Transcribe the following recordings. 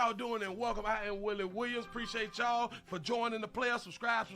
y'all doing, and welcome. I am Willie Williams. Appreciate y'all for joining the player. Subscribe.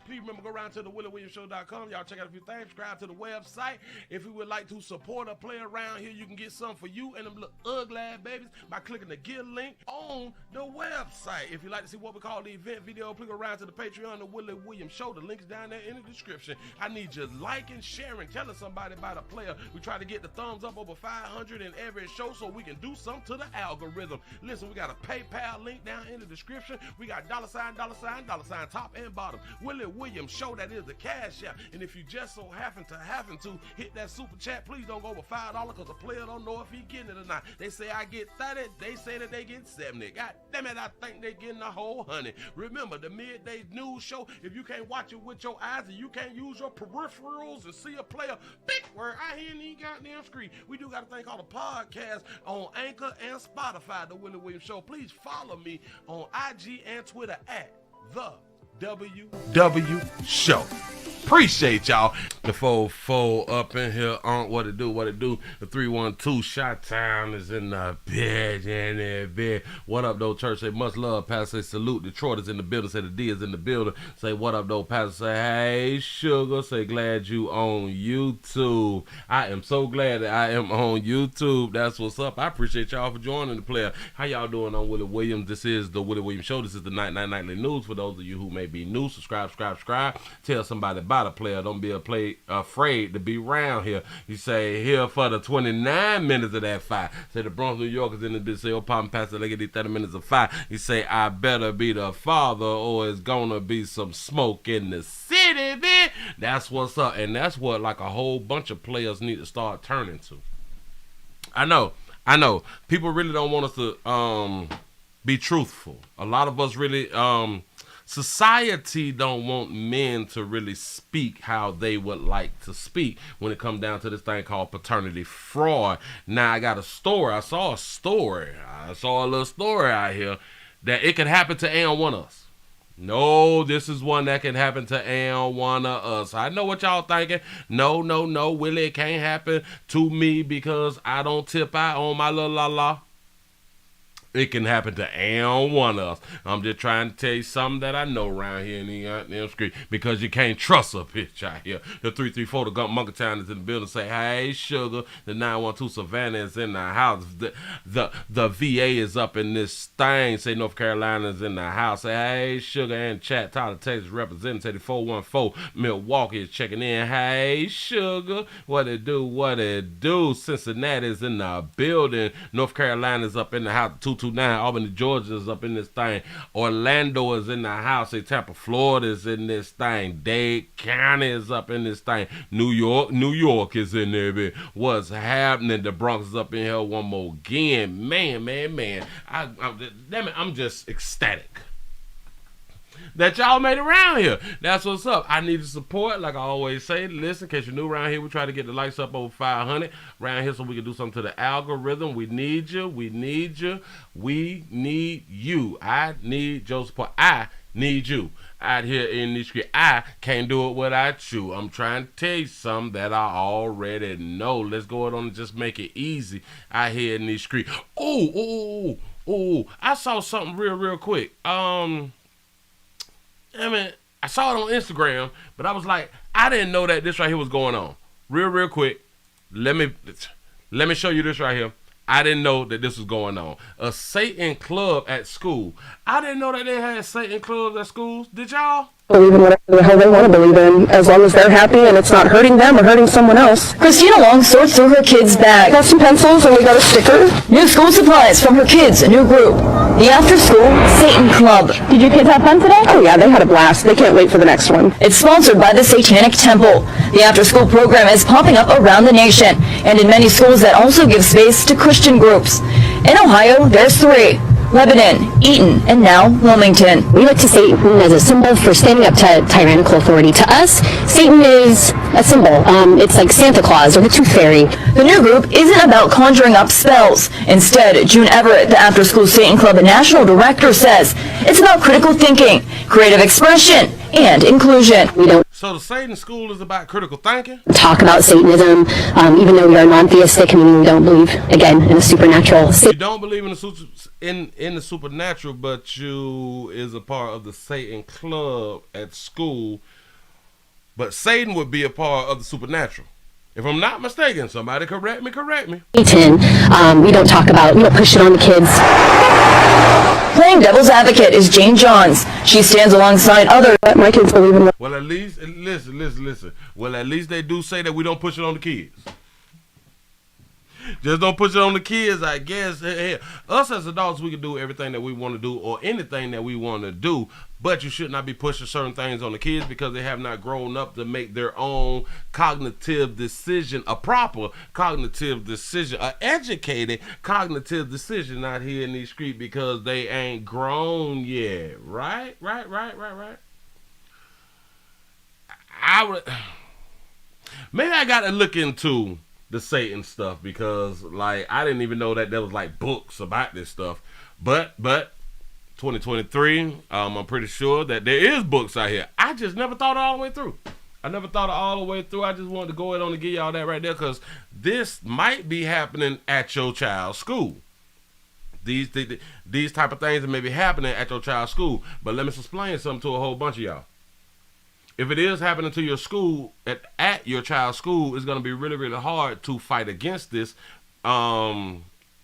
Please remember, go around to the WillieWilliamsShow.com. Y'all check out a few things. Subscribe to the website. If you would like to support a player around here, you can get something for you and them little ugly babies by clicking the Get link on the website. If you like to see what we call the event video, please go around to the Patreon, the Willie Williams Show. The link's down there in the description. I need you liking, sharing, telling somebody about a player. We try to get the thumbs up over 500 in every show so we can do something to the algorithm. Listen, we got a PayPal link down in the description. We got $sign, top and bottom. Willie Williams Show, that is the cash app. And if you just so happen to hit that super chat, please don't go over $5 because the player don't know if he getting it or not. They say I get 30, they say that they get 70. God damn it, I think they getting a whole 100. Remember, the midday news show, if you can't watch it with your eyes and you can't use your peripherals and see a player, big word, I hear any goddamn screen. We do got a thing called a podcast on Anchor and Spotify, the Willie Williams Show. Please follow me on IG and Twitter at the WW Show. Appreciate y'all. The 4-4 up in here on what it do. The 312 Shot Town is in the bed. What up, though, church? Say much love. Pastor, say salute. Detroit is in the building. Say the D is in the building. Say what up, though, Pastor. Say hey, sugar. Say glad you on YouTube. I am so glad that I am on YouTube. That's what's up. I appreciate y'all for joining the player. How y'all doing on Willie Williams? This is the Willie Williams Show. This is the Nightly News. For those of you who may be new, subscribe. Tell somebody about a player. Don't be afraid to be around here. You say here for the 29 minutes of that fight. Say the Bronx, New York is in the bitch. Say, oh, Pop and Pastor, look at these 30 minutes of fight. You say, I better be the father or it's gonna be some smoke in the city, man. That's what's up. And that's what like a whole bunch of players need to start turning to. I know. People really don't want us to be truthful. A lot of us really society don't want men to really speak how they would like to speak when it comes down to this thing called paternity fraud. Now, I got a story. I saw a little story out here that it could happen to any one of us. No, this is one that can happen to any one of us. I know what y'all thinking. No, Willie, it can't happen to me because I don't tip out on my little la-la. It can happen to any one of us. I'm just trying to tell you something that I know around here in the street because you can't trust a bitch out here. The 334, the Gump Monkey Town is in the building. Say, hey, sugar. The 912 Savannah is in the house. The VA is up in this thing. Say, North Carolina is in the house. Say, hey, sugar. And chat. Tyler, Texas representing. Say, the 414 Milwaukee is checking in. Hey, sugar. What it do? Cincinnati is in the building. North Carolina is up in the house. 229 Albany, Georgia is up in this thing. Orlando is in the house. Say Tampa, Florida is in this thing. Dade County is up in this thing. New York is in there. Man. What's happening? The Bronx is up in here one more again. Man. I'm just ecstatic that y'all made it around here. That's what's up. I need the support, like I always say. Listen, in case you're new around here, we try to get the likes up over 500 around here so we can do something to the algorithm. We need you. We need you. I need your support. I need you out here in the street. I can't do it without you. I'm trying to tell you something that I already know. Let's go on and just make it easy out here in the street. Oh, I saw something real quick. I saw it on Instagram, but I was like, I didn't know that this right here was going on. Real quick, let me show you this right here. I didn't know that this was going on. A Satan club at school. I didn't know that they had Satan clubs at schools. Did y'all? Believe in whatever the hell they want to believe in, as long as they're happy and it's not hurting them or hurting someone else. Christina Long sorts through her kids' bag. Got some pencils and we got a sticker. New school supplies from her kids, a new group. The After School Satan Club. Did your kids have fun today? Oh yeah, they had a blast. They can't wait for the next one. It's sponsored by the Satanic Temple. The After School program is popping up around the nation, and in many schools that also give space to Christian groups. In Ohio, there's 3. Lebanon, Eaton, and now Wilmington. We look to Satan as a symbol for standing up to tyrannical authority. To us, Satan is a symbol. It's like Santa Claus or the Tooth Fairy. The new group isn't about conjuring up spells. Instead, June Everett, the After School Satan Club National Director, says it's about critical thinking, creative expression, and inclusion. We don't So the Satan school is about critical thinking? Talk about Satanism, even though we are non-theistic, meaning we don't believe, again, in the supernatural. You don't believe in the supernatural, but you is a part of the Satan club at school. But Satan would be a part of the supernatural. If I'm not mistaken, somebody correct me. Satan, we don't push it on the kids. Playing devil's advocate is Jane Johns. She stands alongside others. My kids believe in. Well, at least, listen. Well, at least they do say that we don't push it on the kids. Just don't push it on the kids, I guess. Hey, us as adults, we can do everything that we want to do or anything that we want to do, but you should not be pushing certain things on the kids because they have not grown up to make their own cognitive decision, a proper cognitive decision, an educated cognitive decision out here in these streets because they ain't grown yet. Right. Maybe I got to look into the Satan stuff because like I didn't even know that there was like books about this stuff, but 2023 I'm pretty sure that there is books out here. I just never thought it all the way through. I just wanted to go ahead on and give y'all that right there because this might be happening at your child's school. These type of things that may be happening at your child's school. But let me explain something to a whole bunch of y'all. If it is happening to your school, at your child's school, it's going to be really, really hard to fight against this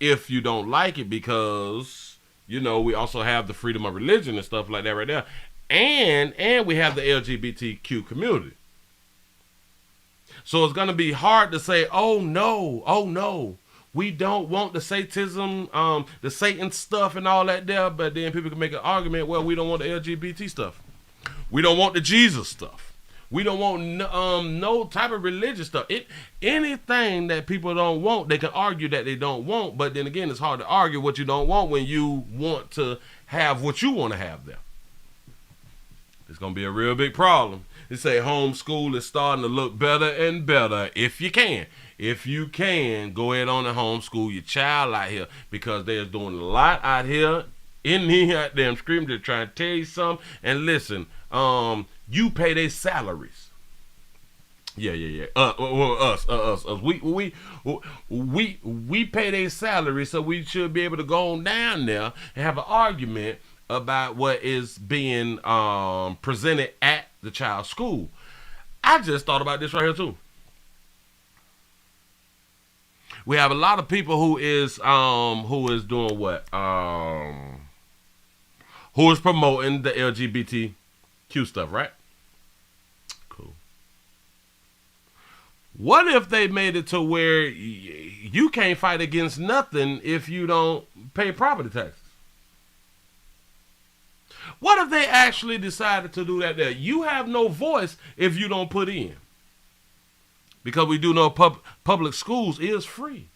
if you don't like it because, you know, we also have the freedom of religion and stuff like that right there. And we have the LGBTQ community. So it's going to be hard to say, oh no, we don't want the Satanism, the Satan stuff and all that there. But then people can make an argument, well, we don't want the LGBT stuff. We don't want the Jesus stuff. We don't want no type of religious stuff. Anything that people don't want, they can argue that they don't want. But then again, it's hard to argue what you don't want when you want to have what you want to have there. It's going to be a real big problem. They say homeschool is starting to look better and better if you can. If you can, go ahead on and homeschool your child out here because they're doing a lot out here in the damn scream. They're trying to tell you something. And listen, you pay their salaries. Yeah. Us. We pay their salary, so we should be able to go on down there and have an argument about what is being presented at the child's school. I just thought about this right here too. We have a lot of people who is doing what? Who is promoting the LGBTQ stuff, right? Cool. What if they made it to where you can't fight against nothing if you don't pay property taxes? What if they actually decided to do that there? You have no voice if you don't put in. Because we do know public schools is free.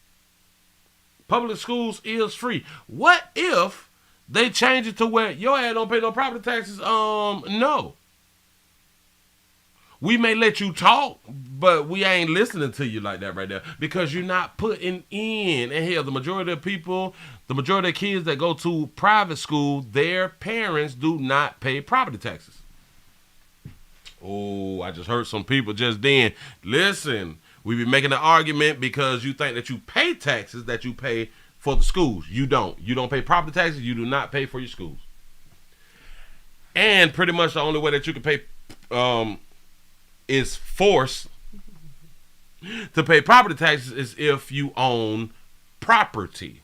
Public schools is free. What if they change it to where your ass don't pay no property taxes? No. We may let you talk, but we ain't listening to you like that right there because you're not putting in. And hell, the majority of people, the majority of kids that go to private school, their parents do not pay property taxes. Oh, I just heard some people just then. Listen, we be making an argument because you think that you pay taxes that you pay for the schools. You don't. You don't pay property taxes. You do not pay for your schools. And pretty much the only way that you can pay is forced to pay property taxes is if you own property.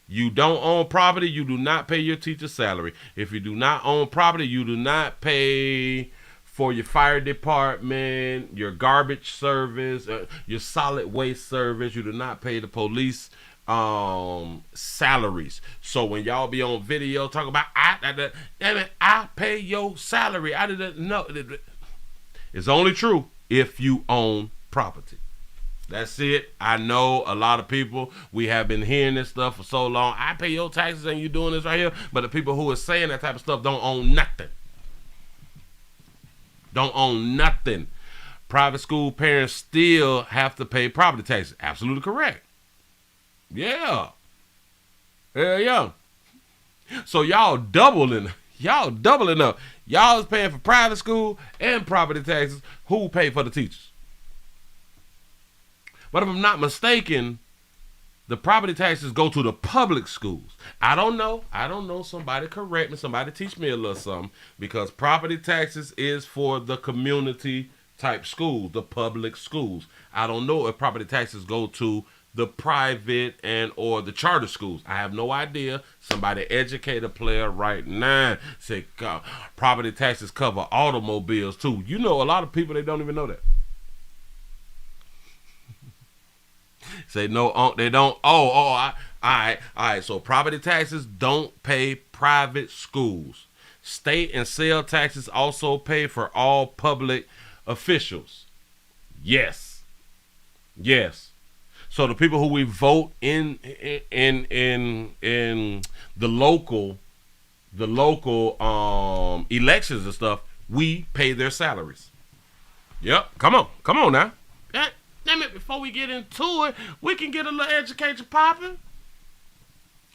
You don't own property, you do not pay your teacher's salary. If you do not own property, you do not pay for your fire department, your garbage service, your solid waste service. You do not pay the police salaries. So when y'all be on video talking about I pay your salary, I didn't know. It's only true if you own property. That's it. I know a lot of people, we have been hearing this stuff for so long. I pay your taxes and you doing this right here. But the people who are saying that type of stuff don't own nothing. Don't own nothing. Private school parents still have to pay property taxes. Absolutely correct. Yeah. Hell yeah. So y'all doubling up. Y'all is paying for private school and property taxes. Who pay for the teachers? But if I'm not mistaken, the property taxes go to the public schools. I don't know. Somebody correct me. Somebody teach me a little something. Because property taxes is for the community type schools, the public schools. I don't know if property taxes go to the private and or the charter schools. I have no idea. Somebody educate a player right now. Say property taxes cover automobiles too. You know, a lot of people, they don't even know that. Say no, they don't. All right. So property taxes don't pay private schools. State and sale taxes also pay for all public officials. Yes. So the people who we vote in the local elections and stuff, we pay their salaries. Yep. Come on now. Damn it, before we get into it, we can get a little education popping.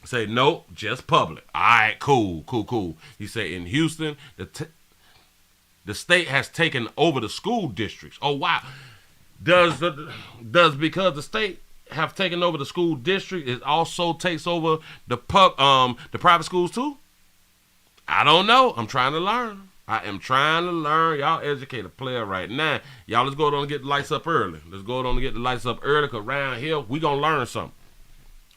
Say, no, just public. All right, cool. He say, in Houston, the state has taken over the school districts. Oh, wow. Does because the state have taken over the school district, it also takes over the private schools too? I don't know. I'm trying to learn. I am trying to learn. Y'all educate a player right now. Y'all, let's go on and get the lights up early. Because around here, we going to learn something.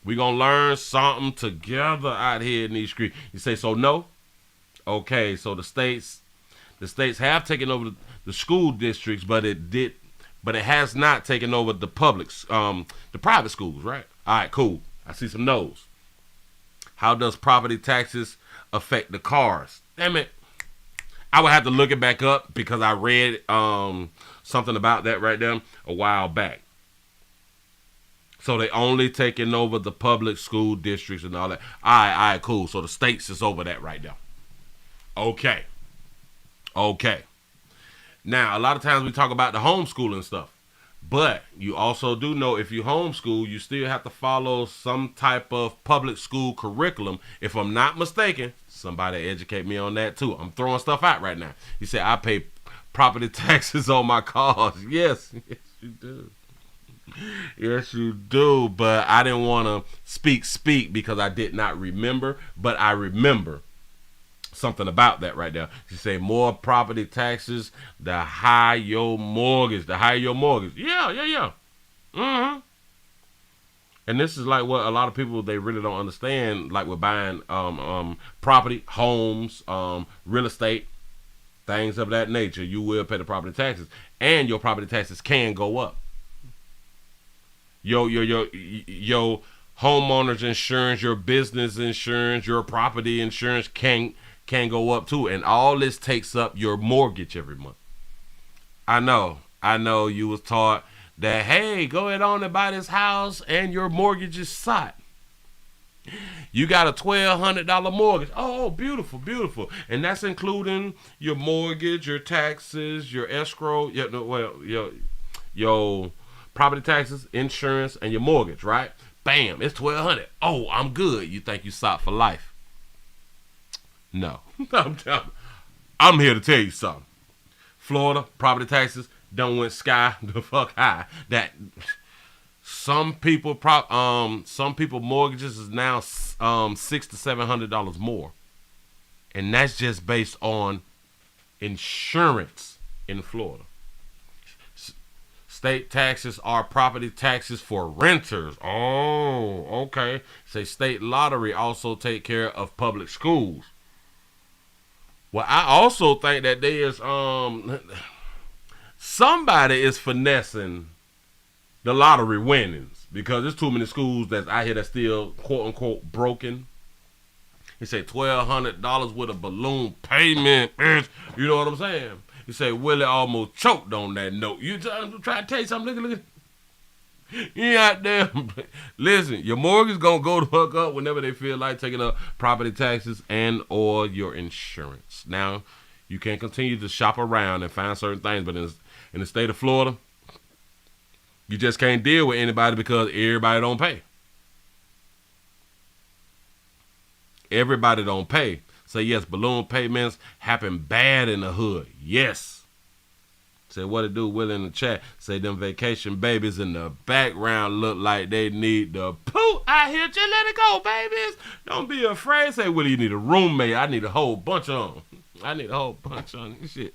We going to learn something together out here in these streets. You say, so no? Okay, so the states have taken over the school districts, but it has not taken over the the private schools, right? All right, cool. I see some no's. How does property taxes affect the cars? Damn it. I would have to look it back up because I read something about that right there a while back. So they only taking over the public school districts and all that. All right, cool. So the states is over that right now. Okay. Now, a lot of times we talk about the homeschooling stuff. But you also do know if you homeschool, you still have to follow some type of public school curriculum. If I'm not mistaken, somebody educate me on that too. I'm throwing stuff out right now. You say, I pay property taxes on my cars. Yes, you do. Yes, you do. But I didn't want to speak because I did not remember. But I remember something about that right there. You say more property taxes, the higher your mortgage. Yeah. Mm-hmm. And this is like what a lot of people, they really don't understand, like with buying property, homes, real estate, things of that nature. You will pay the property taxes, and your property taxes can go up. Your homeowner's insurance, your business insurance, your property insurance can go up too, and all this takes up your mortgage every month. I know you was taught that, hey, go ahead on and buy this house and your mortgage is set. You got a $1,200 mortgage. Oh, beautiful. And that's including your mortgage, your taxes, your escrow, your property taxes, insurance, and your mortgage, right? Bam, it's $1,200. Oh, I'm good. You think you set for life? No. I'm here to tell you something. Florida property taxes done went sky the fuck high. That some people mortgages is now $600 to $700 more, and that's just based on insurance in Florida. State taxes are property taxes for renters. Oh, okay. Say state lottery also take care of public schools. Well, I also think that there's somebody is finessing the lottery winnings, because there's too many schools that's out here that's still quote unquote broken. He say $1,200 with a balloon payment, bitch. You know what I'm saying? He say Willie almost choked on that note. I'm trying to tell you something. Look. You out there. Listen, your mortgage gonna go the fuck up whenever they feel like taking up property taxes and or your insurance. Now, you can continue to shop around and find certain things, but in the state of Florida, you just can't deal with anybody because everybody don't pay. Everybody don't pay. Say yes, balloon payments happen bad in the hood. Yes. Say what it do, Willie in the chat. Say them vacation babies in the background look like they need the poop. I hear you, let it go, babies. Don't be afraid. Say, Willie, you need a roommate. I need a whole bunch of them. I need a whole bunch of them. This shit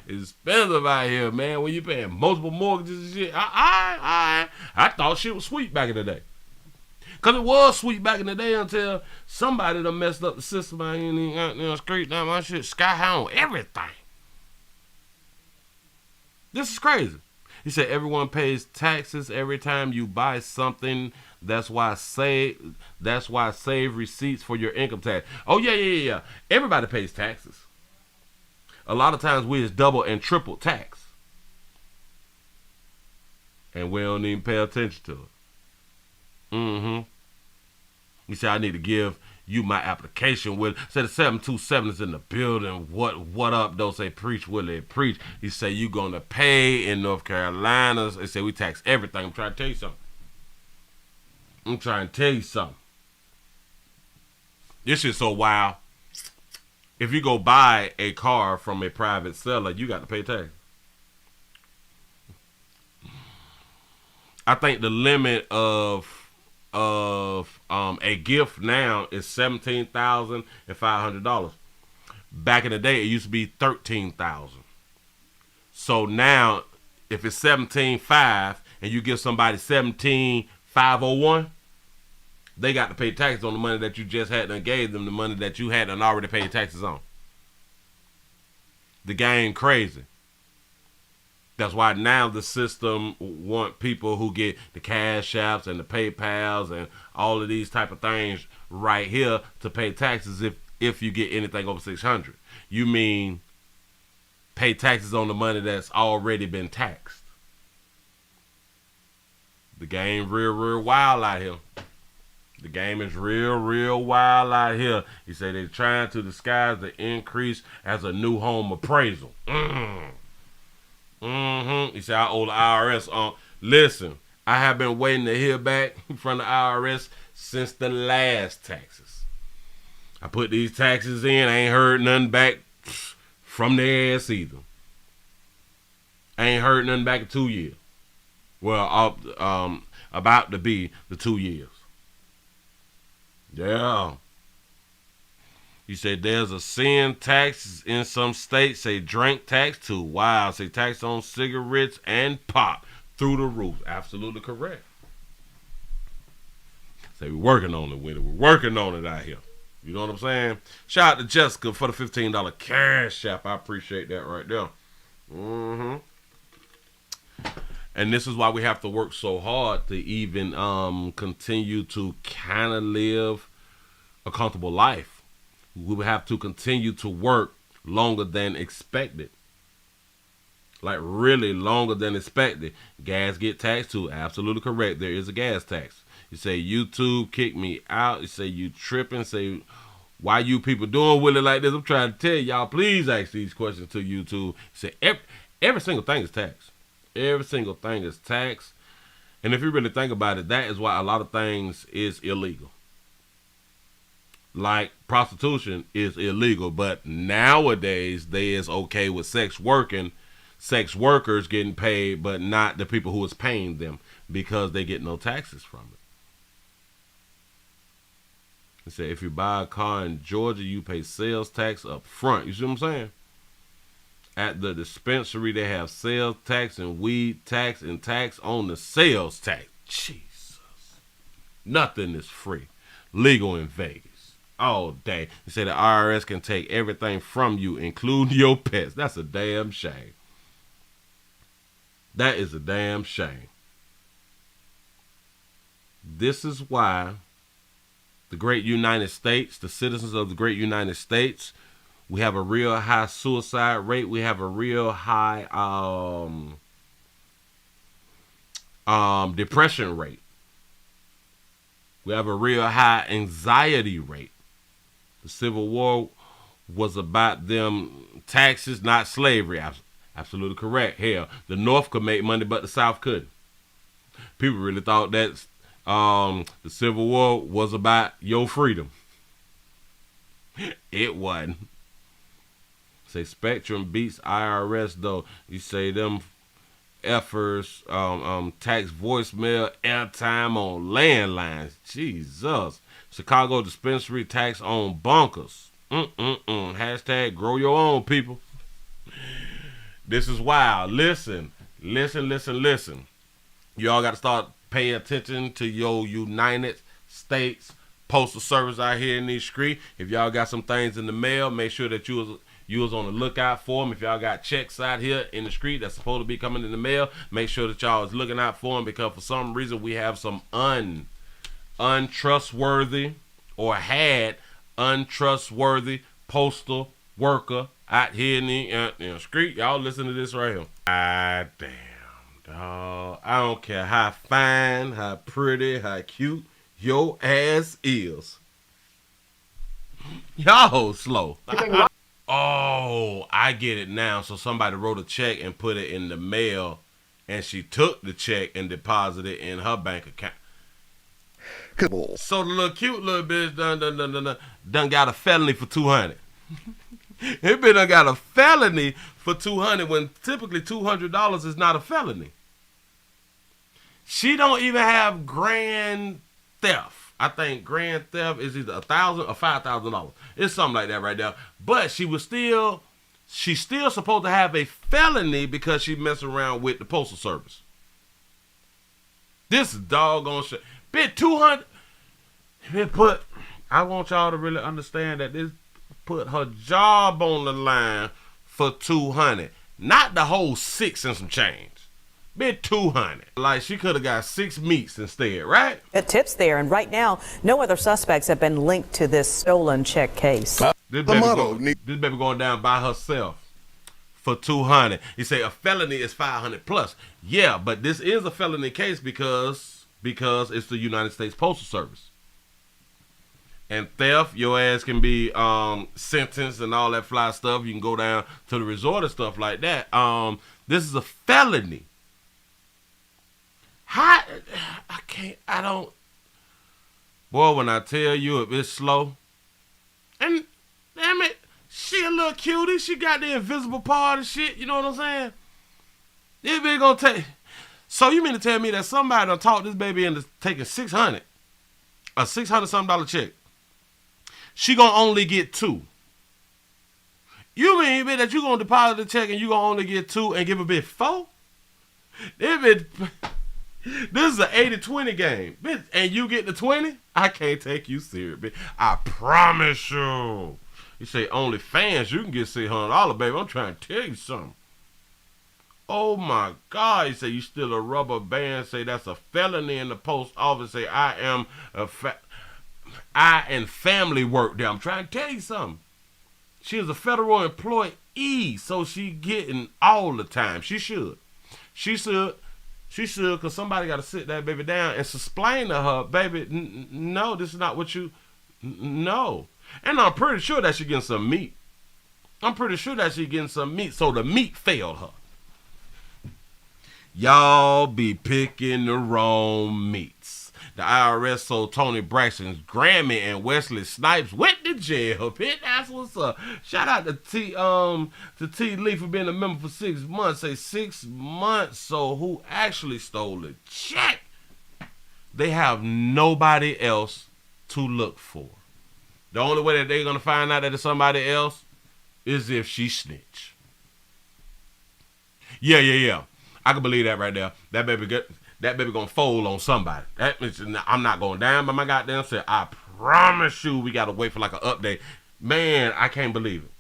is expensive out here, man. When you paying multiple mortgages and shit. I thought shit was sweet back in the day. Because it was sweet back in the day until somebody done messed up the system out here in the street. Now my shit sky high on everything. This is crazy. He said everyone pays taxes every time you buy something. That's why save receipts for your income tax. Oh yeah. Everybody pays taxes. A lot of times we just double and triple tax. And we don't even pay attention to it. He said I need to give you my application. Will said the 727 is in the building. What up though? Say preach, Willie, preach. He said you gonna pay in North Carolina. They say we tax everything. I'm trying to tell you something. This is so wild. If you go buy a car from a private seller, you got to pay tax. I think the limit of a gift now is $17,500. Back in the day, it used to be $13,000. So now, if it's $17,500 and you give somebody $17,501, they got to pay taxes on the money that you just had and gave them the money that you had and already paid taxes on. The game crazy. That's why now the system want people who get the Cash Apps and the PayPals and all of these type of things right here to pay taxes if you get anything over $600. You mean pay taxes on the money that's already been taxed. The game real wild out here. The game is real wild out here. He said they're trying to disguise the increase as a new home appraisal. He said, I owe the IRS on. Listen, I have been waiting to hear back from the IRS since the last taxes. I put these taxes in. I ain't heard nothing back from their ass either. I ain't heard nothing back in 2 years. Well, about to be the 2 years. Yeah. You say there's a sin tax in some states. Say drink tax too. Wow. Say tax on cigarettes and pop through the roof. Absolutely correct. Say we're working on it, Willie. We're working on it out here. You know what I'm saying? Shout out to Jessica for the $15 Cash App. I appreciate that right there. And this is why we have to work so hard to even continue to kind of live a comfortable life. We will have to continue to work longer than expected. Like really longer than expected. Gas get taxed too. Absolutely correct. There is a gas tax. You say YouTube kicked me out. You say you tripping. Say why you people doing Willie like this? I'm trying to tell y'all. Please ask these questions to YouTube. Say every single thing is taxed. Every single thing is taxed. And if you really think about it, that is why a lot of things is illegal. Like prostitution is illegal, but nowadays they is okay with sex workers getting paid, but not the people who is paying them because they get no taxes from it. They say if you buy a car in Georgia, you pay sales tax up front. You see what I'm saying? At the dispensary, they have sales tax and weed tax and tax on the sales tax. Jesus. Nothing is free. Legal in Vegas. All day. They say the IRS can take everything from you, including your pets. That's a damn shame. That is a damn shame. This is why the great United States, the citizens of the great United States, we have a real high suicide rate. We have a real high depression rate. We have a real high anxiety rate. The Civil War was about them taxes, not slavery. Absolutely correct. Hell, the North could make money, but the South couldn't. People really thought that the Civil War was about your freedom. It wasn't. Say Spectrum beats IRS though. You say them efforts, tax voicemail, airtime on landlines. Jesus. Chicago dispensary tax on bunkers. Hashtag grow your own, people. This is wild. Listen. Y'all got to start paying attention to your United States Postal Service out here in these streets. If y'all got some things in the mail, make sure that you was on the lookout for them. If y'all got checks out here in the street that's supposed to be coming in the mail, make sure that y'all is looking out for them, because for some reason we have some untrustworthy or had untrustworthy postal worker out here in the street. Y'all listen to this right here. Ah, damn, dog. I don't care how fine, how pretty, how cute your ass is. Y'all slow. Oh, I get it now. So somebody wrote a check and put it in the mail, and she took the check and deposited it in her bank account. So the little cute little bitch done got a felony for $200. It bitch done got a felony for $200 when typically $200 is not a felony. She don't even have grand theft. I think grand theft is either $1,000 or $5,000. It's something like that right there. But she's still supposed to have a felony because she messed around with the Postal Service. This is doggone shit. Bitch, 200. I want y'all to really understand that this put her job on the line for $200, not the whole 6 and some change. Bit $200. Like she could have got 6 meats instead, right? It tips there, and right now, no other suspects have been linked to this stolen check case. This baby going down by herself for $200. He say a felony is $500 plus. Yeah, but this is a felony case because it's the United States Postal Service. And theft, your ass can be sentenced and all that fly stuff. You can go down to the resort and stuff like that. This is a felony. Boy, when I tell you if it's slow, and damn it, she a little cutie. She got the invisible part and shit. You know what I'm saying? This baby gonna take. So you mean to tell me that somebody done talked this baby into taking $600, a $600-something check? She gonna only get 2. You mean that you gonna deposit the check and you gonna only get 2 and give a bit 4? This is an 80-20 game, bitch, and you get the 20? I can't take you serious, bitch. I promise you. You say only fans, you can get $600, baby. I'm trying to tell you something. Oh my God! You say you steal a rubber band. Say that's a felony in the post office. Say I and family work there. I'm trying to tell you something. She is a federal employee, so she getting all the time. She should, because somebody got to sit that baby down and explain to her, baby, no, this is not what you, no. And I'm pretty sure that she's getting some meat. So the meat failed her. Y'all be picking the wrong meats. The IRS sold Tony Braxton's Grammy and Wesley Snipes went to jail. That's what's up. Shout out to T Lee for being a member for 6 months. Say 6 months. So who actually stole the check? They have nobody else to look for. The only way that they're gonna find out that it's somebody else is if she snitch. Yeah. I can believe that right there. That baby gonna fold on somebody. I'm not going down by my goddamn self. I promise you we gotta wait for like an update. Man, I can't believe it.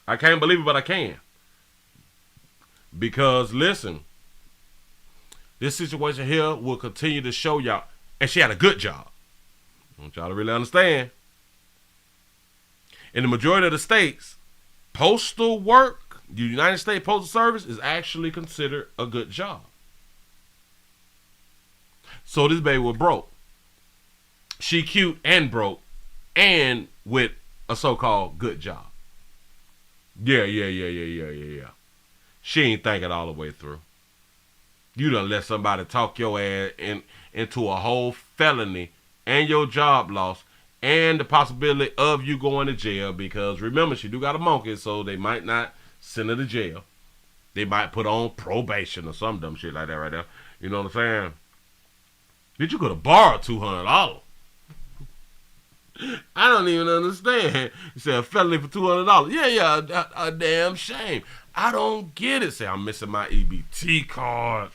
But I can. Because listen, this situation here will continue to show y'all. And she had a good job. I want y'all to really understand. In the majority of the states, postal work, the United States Postal Service is actually considered a good job. So this baby was broke. She cute and broke and with a so-called good job. Yeah. She ain't think it all the way through. You done let somebody talk your ass into a whole felony and your job loss and the possibility of you going to jail, because remember, she do got a monkey, so they might not send her to jail. They might put her on probation or some dumb shit like that right there. You know what I'm saying? Bitch, you could have borrowed $200. I don't even understand. You say a felony for $200. Yeah, a damn shame. I don't get it. Say, I'm missing my EBT card.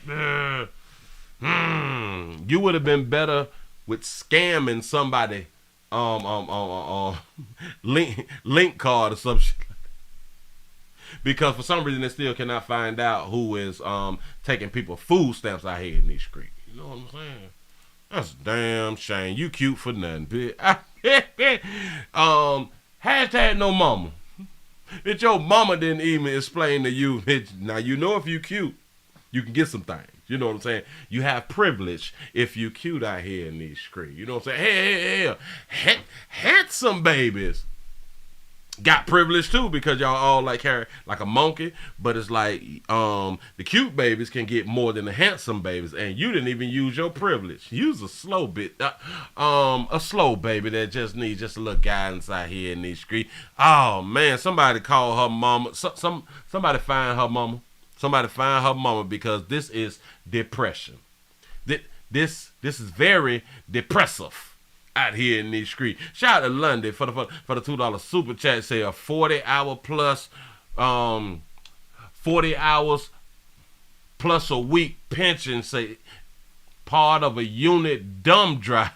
You would have been better with scamming somebody link card or some shit. Because for some reason they still cannot find out who is taking people food stamps out here in these streets. You know what I'm saying? That's a damn shame. You cute for nothing, bitch. Hashtag no mama. Bitch, your mama didn't even explain to you, bitch. Now you know if you cute, you can get some things. You know what I'm saying? You have privilege if you cute out here in these streets. You know what I'm saying? Hey, handsome babies got privilege too, because y'all all like carry like a monkey, but it's like the cute babies can get more than the handsome babies, and you didn't even use your privilege. You's a slow bit, a slow baby that just needs just a little guidance out here in these streets. Oh man, somebody call her mama. Somebody find her mama. Somebody find her mama, because this is depression. This is very depressive out here in these streets. Shout out to London for the $2 super chat. Say a 40-hour plus 40 hours plus a week pension. Say part of a unit dumb drive.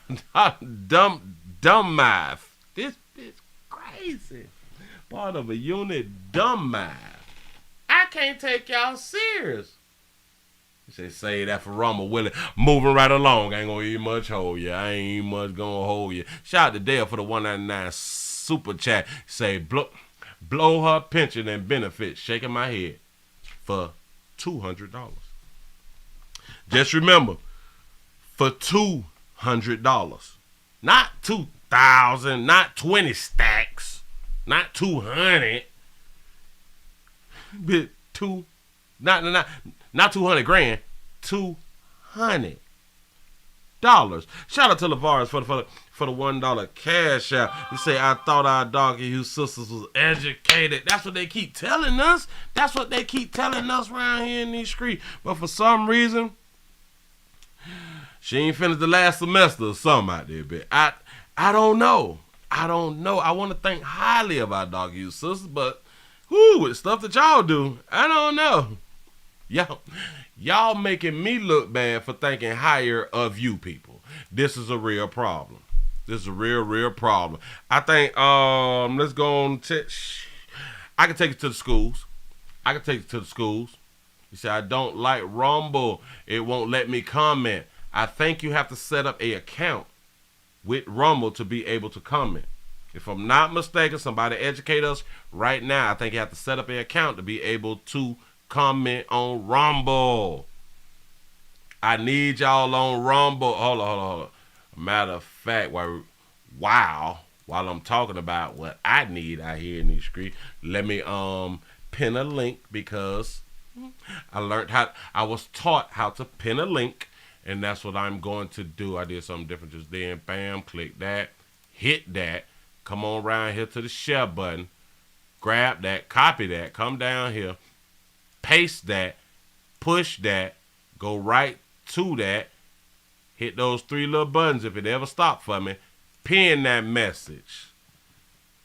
dumb math. This bitch crazy. Part of a unit dumb math. I can't take y'all serious. Say that for Rumble Willie. Moving right along. I ain't gonna even much hold you. I ain't much gonna hold you. Shout out to Dale for the $1.99 super chat. Say blow her pension and benefits. Shaking my head for $200. Just remember, for $200, not 2,000, not 20 stacks, not 200. But not 200 grand, $200. Shout out to Lavaris for the $1 cash out. They say, I thought our doggy you sisters was educated. That's what they keep telling us. That's what they keep telling us around here in these streets. But for some reason, she ain't finished the last semester or something out there, bitch. I don't know. I want to think highly of our doggy you sisters, but with stuff that y'all do, I don't know. Y'all making me look bad for thinking higher of you people. This is a real problem. This is a real problem. I think let's go on I can take it to the schools. You say I don't like Rumble. It won't let me comment. I think you have to set up an account with Rumble to be able to comment. If I'm not mistaken, somebody educate us right now. I think you have to set up an account to be able to comment on Rumble. I need y'all on Rumble. Hold on. Matter of fact, while I'm talking about what I need out here in these streets, let me pin a link, because I was taught how to pin a link, and that's what I'm going to do. I did something different just then. Bam, click that, hit that. Come on around here to the share button, grab that, copy that, come down here, paste that, push that, go right to that, hit those 3 little buttons if it ever stopped for me, pin that message.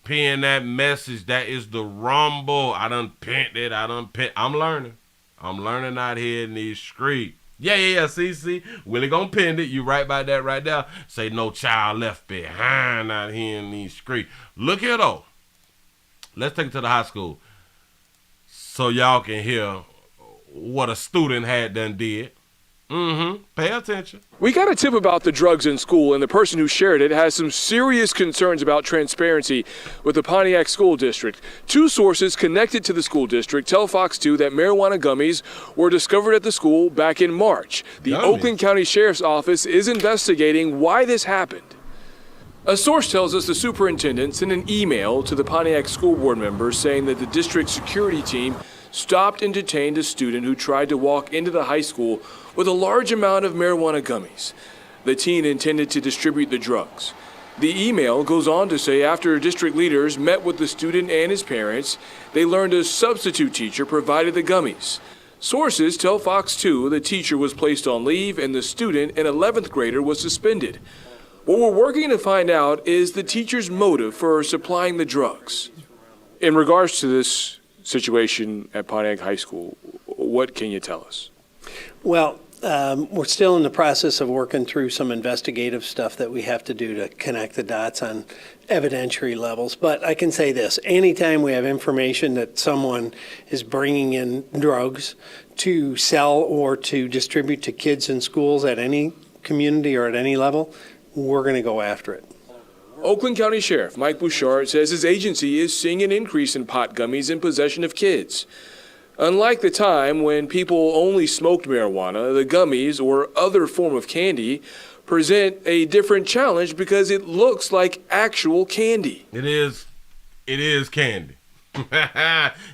That is the Rumble. I done pinned it. I'm learning out here in these streets. Yeah. See. Willie gonna pin it. You right about that right there. Say no child left behind out here in these streets. Look here though. Let's take it to the high school so y'all can hear what a student had done did. Pay attention. We got a tip about the drugs in school, and the person who shared it has some serious concerns about transparency with the Pontiac School District. 2 sources connected to the school district tell Fox 2 that marijuana gummies were discovered at the school back in March. The Oakland County Sheriff's Office is investigating why this happened. A source tells us the superintendent sent an email to the Pontiac school board members saying that the district security team stopped and detained a student who tried to walk into the high school with a large amount of marijuana gummies. The teen intended to distribute the drugs. The email goes on to say after district leaders met with the student and his parents, they learned a substitute teacher provided the gummies. Sources tell Fox 2 the teacher was placed on leave and the student, an 11th grader, was suspended. What we're working to find out is the teacher's motive for supplying the drugs. In regards to this situation at Pontiac High School, what can you tell us? Well, we're still in the process of working through some investigative stuff that we have to do to connect the dots on evidentiary levels. But I can say this, anytime we have information that someone is bringing in drugs to sell or to distribute to kids in schools at any community or at any level, we're going to go after it. Oakland County Sheriff Mike Bouchard says his agency is seeing an increase in pot gummies in possession of kids. Unlike the time when people only smoked marijuana, the gummies or other form of candy present a different challenge because it looks like actual candy. It is candy.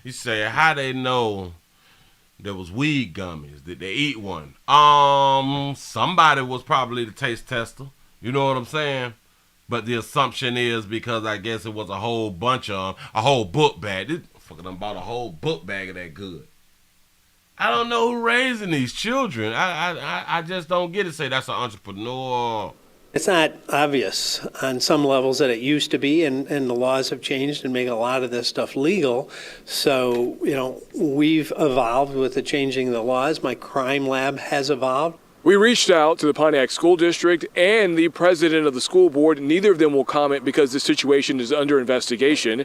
You say, how they know there was weed gummies? Did they eat one? Somebody was probably the taste tester. You know what I'm saying? But the assumption is because I guess it was a whole bunch of a whole book bag. This fucker done bought a whole book bag of that good. I don't know who raising these children. I just don't get it. Say that's an entrepreneur. It's not obvious on some levels that it used to be, and the laws have changed and make a lot of this stuff legal. So, we've evolved with the changing of the laws. My crime lab has evolved. We reached out to the Pontiac School District and the president of the school board. Neither of them will comment because the situation is under investigation.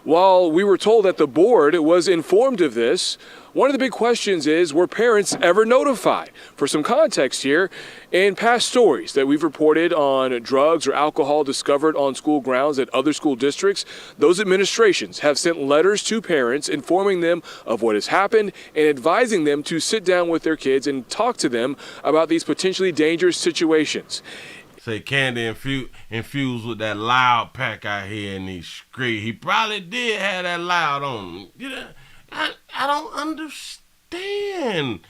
While we were told that the board was informed of this, one of the big questions is, were parents ever notified? For some context here, in past stories that we've reported on drugs or alcohol discovered on school grounds at other school districts, those administrations have sent letters to parents informing them of what has happened and advising them to sit down with their kids and talk to them about these potentially dangerous situations. Say candy infused with that loud pack out here in these streets. He probably did have that loud on him. I don't understand.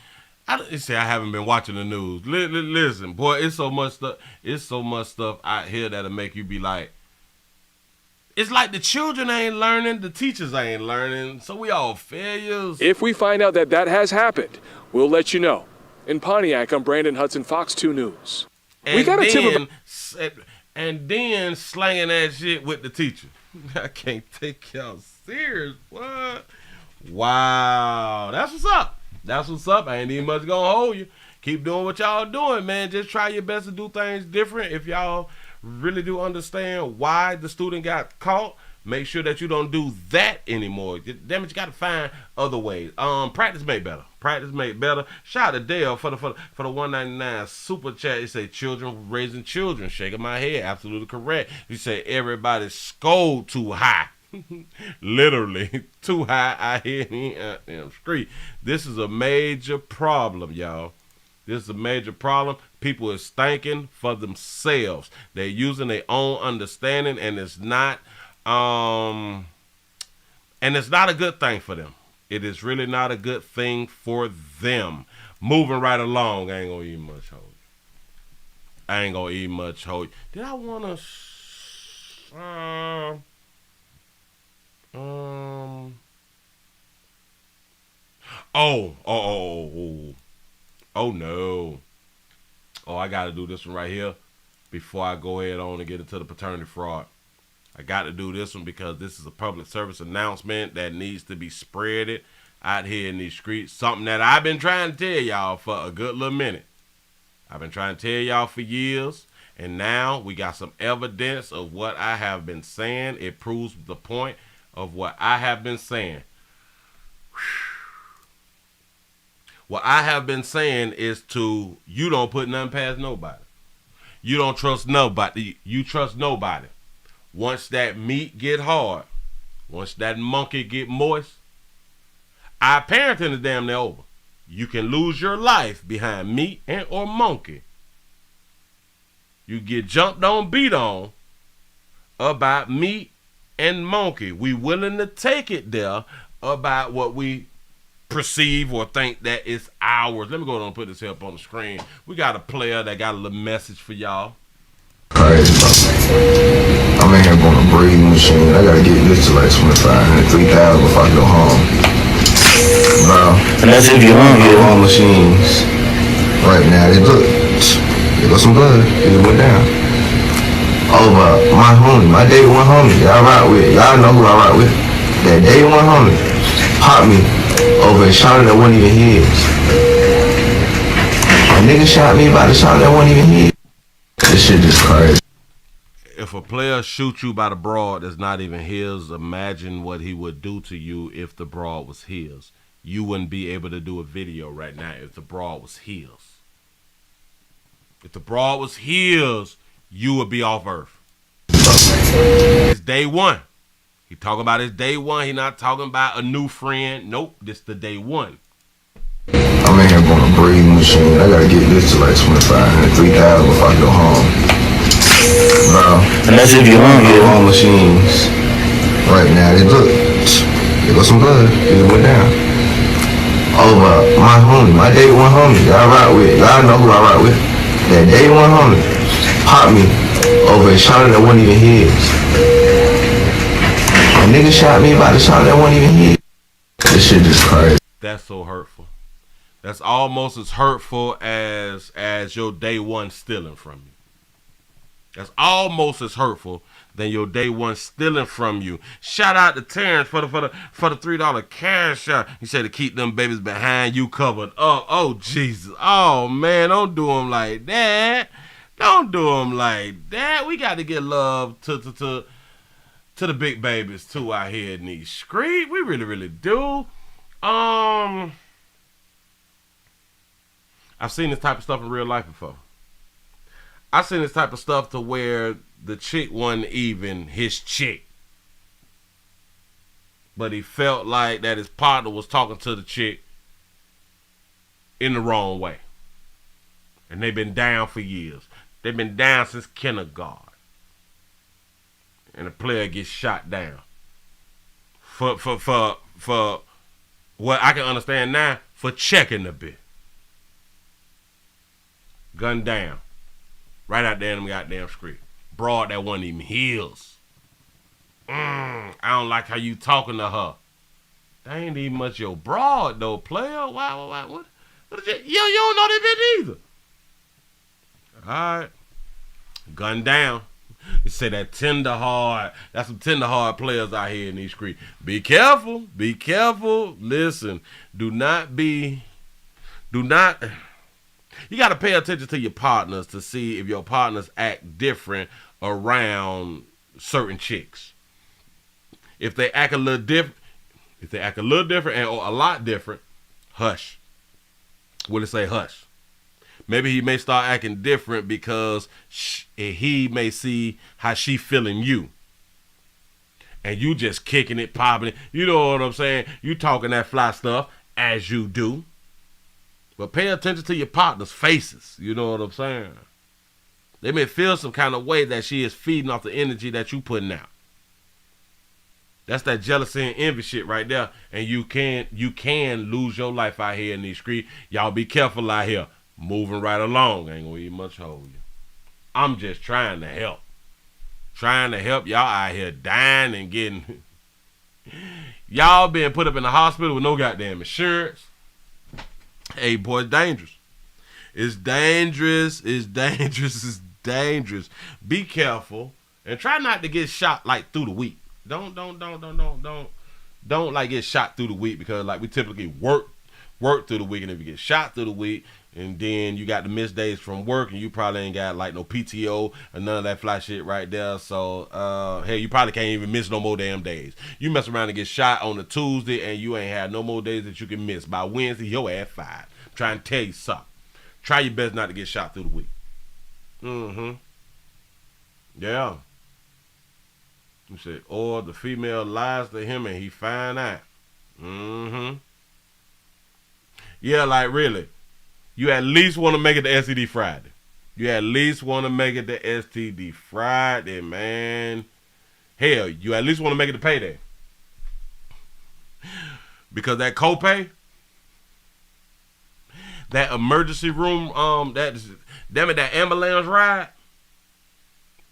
You say I haven't been watching the news. Listen, boy, it's so much stuff. It's so much stuff out here that'll make you be like, it's like the children ain't learning, the teachers ain't learning, so we all failures. If we find out that has happened, we'll let you know. In Pontiac, I'm Brandon Hudson, Fox 2 News. We got a tip and then slanging that shit with the teacher. I can't take y'all serious. What? Wow. That's what's up. That's what's up. I ain't even much gonna hold you. Keep doing what y'all doing, man. Just try your best to do things different. If y'all really do understand why the student got caught, make sure that you don't do that anymore. Damn it, you gotta find other ways. Practice made better. Practice made better. Shout out to Dale for the $1.99 super chat. You say children raising children. Shaking my head. Absolutely correct. You say everybody scold too high. Literally too high out here in the street. This is a major problem, y'all. This is a major problem. People is thinking for themselves. They're using their own understanding, and it's not a good thing for them. It is really not a good thing for them. Moving right along, I ain't gonna eat much hope. Did I wanna Oh no. Oh, I gotta do this one right here before I go ahead on and get into the paternity fraud. I got to do this one because this is a public service announcement that needs to be spreaded out here in these streets. Something that I've been trying to tell y'all for a good little minute. I've been trying to tell y'all for years, and now we got some evidence of what I have been saying. It proves the point of what I have been saying. What I have been saying is you don't put nothing past nobody. You don't trust nobody. You trust nobody. Once that meat get hard, once that monkey get moist, our parenting is damn near over. You can lose your life behind meat and or monkey. You get jumped on, beat on about meat and monkey. We willing to take it there about what we perceive or think that it's ours. Let me go ahead and put this up on the screen. We got a player that got a little message for y'all. Crazy, bro. I'm in here going to breathing machine. I gotta get this to like 2500, 3000 before I go home. Bro. And that's if you're hungry. All machines right now, they got some blood. It went down. Over my homie, my day one homie, y'all rock with. Y'all know who I rock with. That day one homie popped me over a shot that wasn't even his. A nigga shot me by the shot that wasn't even his. This shit just crazy. If a player shoots you by the broad that's not even his, imagine what he would do to you if the broad was his. You wouldn't be able to do a video right now if the broad was his. If the broad was his, you would be off earth. It's day one. He talking about his day one. He not talking about a new friend. Nope, this the day one. I'm in here going to breathing machine. I gotta get this to like 2500, 3000 before I go home. Bro. And that's if you're hungry. All machines right now, they got some blood. It went down. Over my homie, my day one homie, y'all rock with. Y'all know who I rock with. That day one homie popped me over a shot that wasn't even his. A nigga shot me by the shot that wasn't even his. This shit just crazy. That's so hurtful. That's almost as hurtful as your day one stealing from you. That's almost as hurtful than your day one stealing from you. Shout out to Terrence for the $3 cash out. He said to keep them babies behind you covered up. Oh Jesus. Oh man, don't do them like that. Don't do them like that. We got to get love to the big babies too out here in these streets. We really, really do. I've seen this type of stuff in real life before. I've seen this type of stuff to where the chick wasn't even his chick. But he felt like that his partner was talking to the chick in the wrong way. And they've been down for years. They've been down since kindergarten. And the player gets shot down. For what I can understand now, for checking a bit. Gunned down. Right out there in the goddamn street. Broad that wasn't even his. I don't like how you talking to her. That ain't even much your broad though, player. Why? What you don't know that bitch either. Alright. Gunned down. You say that tender hard. That's some tender hard players out here in these streets. Be careful. Be careful. Listen. Do not. You got to pay attention to your partners to see if your partners act different around certain chicks. If they act a little different, or a lot different, hush. Will it say hush? Maybe he may start acting different because he may see how she feeling you. And you just kicking it, popping it. You know what I'm saying? You talking that fly stuff as you do. But pay attention to your partner's faces. You know what I'm saying? They may feel some kind of way that she is feeding off the energy that you putting out. That's that jealousy and envy shit right there. And you can lose your life out here in these streets. Y'all be careful out here. Moving right along. Ain't gonna eat much hold you. I'm just trying to help. Trying to help y'all out here dying and getting... Y'all being put up in the hospital with no goddamn insurance. Hey, boy, it's dangerous. It's dangerous. It's dangerous. It's dangerous. Be careful and try not to get shot like through the week. Don't like get shot through the week because like we typically work through the week, and if you get shot through the week and then you got the missed days from work and you probably ain't got like no PTO or none of that fly shit right there. So hey, you probably can't even miss no more damn days. You mess around and get shot on a Tuesday and you ain't had no more days that you can miss. By Wednesday, your ass fired. I'm trying to tell you something. Try your best not to get shot through the week. Yeah. You said, or the female lies to him and he find out. Yeah, like really. You at least want to make it to STD Friday. You at least want to make it to STD Friday, man. Hell, you at least want to make it to payday. Because that copay, that emergency room, that ambulance ride,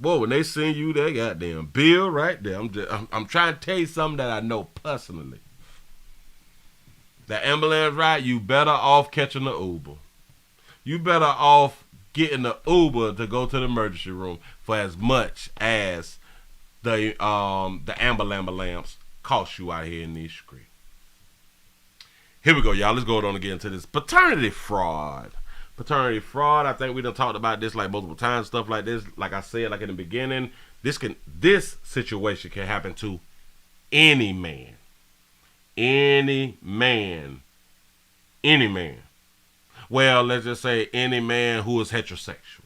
Boy, when they send you that goddamn bill right there, I'm trying to tell you something that I know personally. The ambulance ride, you better off catching the Uber. You better off getting the Uber to go to the emergency room for as much as the ambulance cost you out here in these streets. Here we go, y'all. Let's go on again to this paternity fraud. Paternity fraud. I think we done talked about this like multiple times. Stuff like this, like I said, like in the beginning, this situation can happen to any man. Any man. Well, let's just say any man who is heterosexual.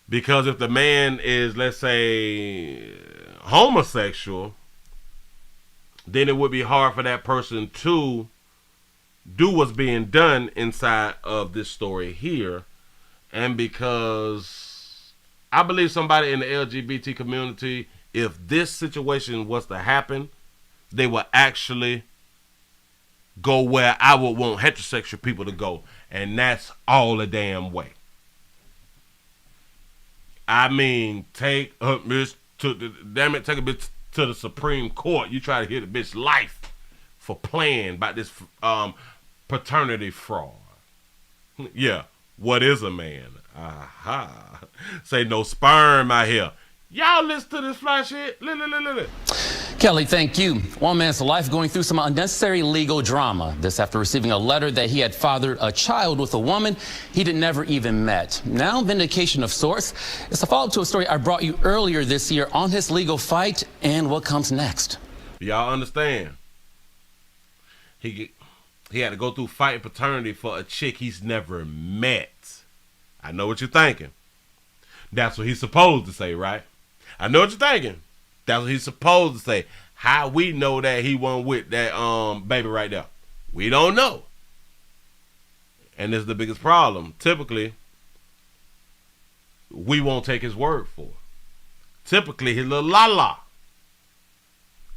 Because if the man is, let's say, homosexual, then it would be hard for that person to do what's being done inside of this story here. And because I believe somebody in the LGBT community, if this situation was to happen, they would actually go where I would want heterosexual people to go, and that's all the damn way. I mean, take a bitch to the Supreme Court. You try to hit a bitch life for playing about this paternity fraud. Yeah, what is a man? Aha. Say no sperm out here. Y'all listen to this fly shit. Kelly, thank you. One man's life going through some unnecessary legal drama. This after receiving a letter that he had fathered a child with a woman he'd never even met. Now, vindication of sorts. It's a follow-up to a story I brought you earlier this year on his legal fight and what comes next. Y'all understand? He had to go through fighting paternity for a chick he's never met. I know what you're thinking. That's what he's supposed to say, right? I know what you're thinking. That's what he's supposed to say. How we know that he wasn't with that baby right there? We don't know. And this is the biggest problem. Typically, we won't take his word for it. Typically, his little la-la.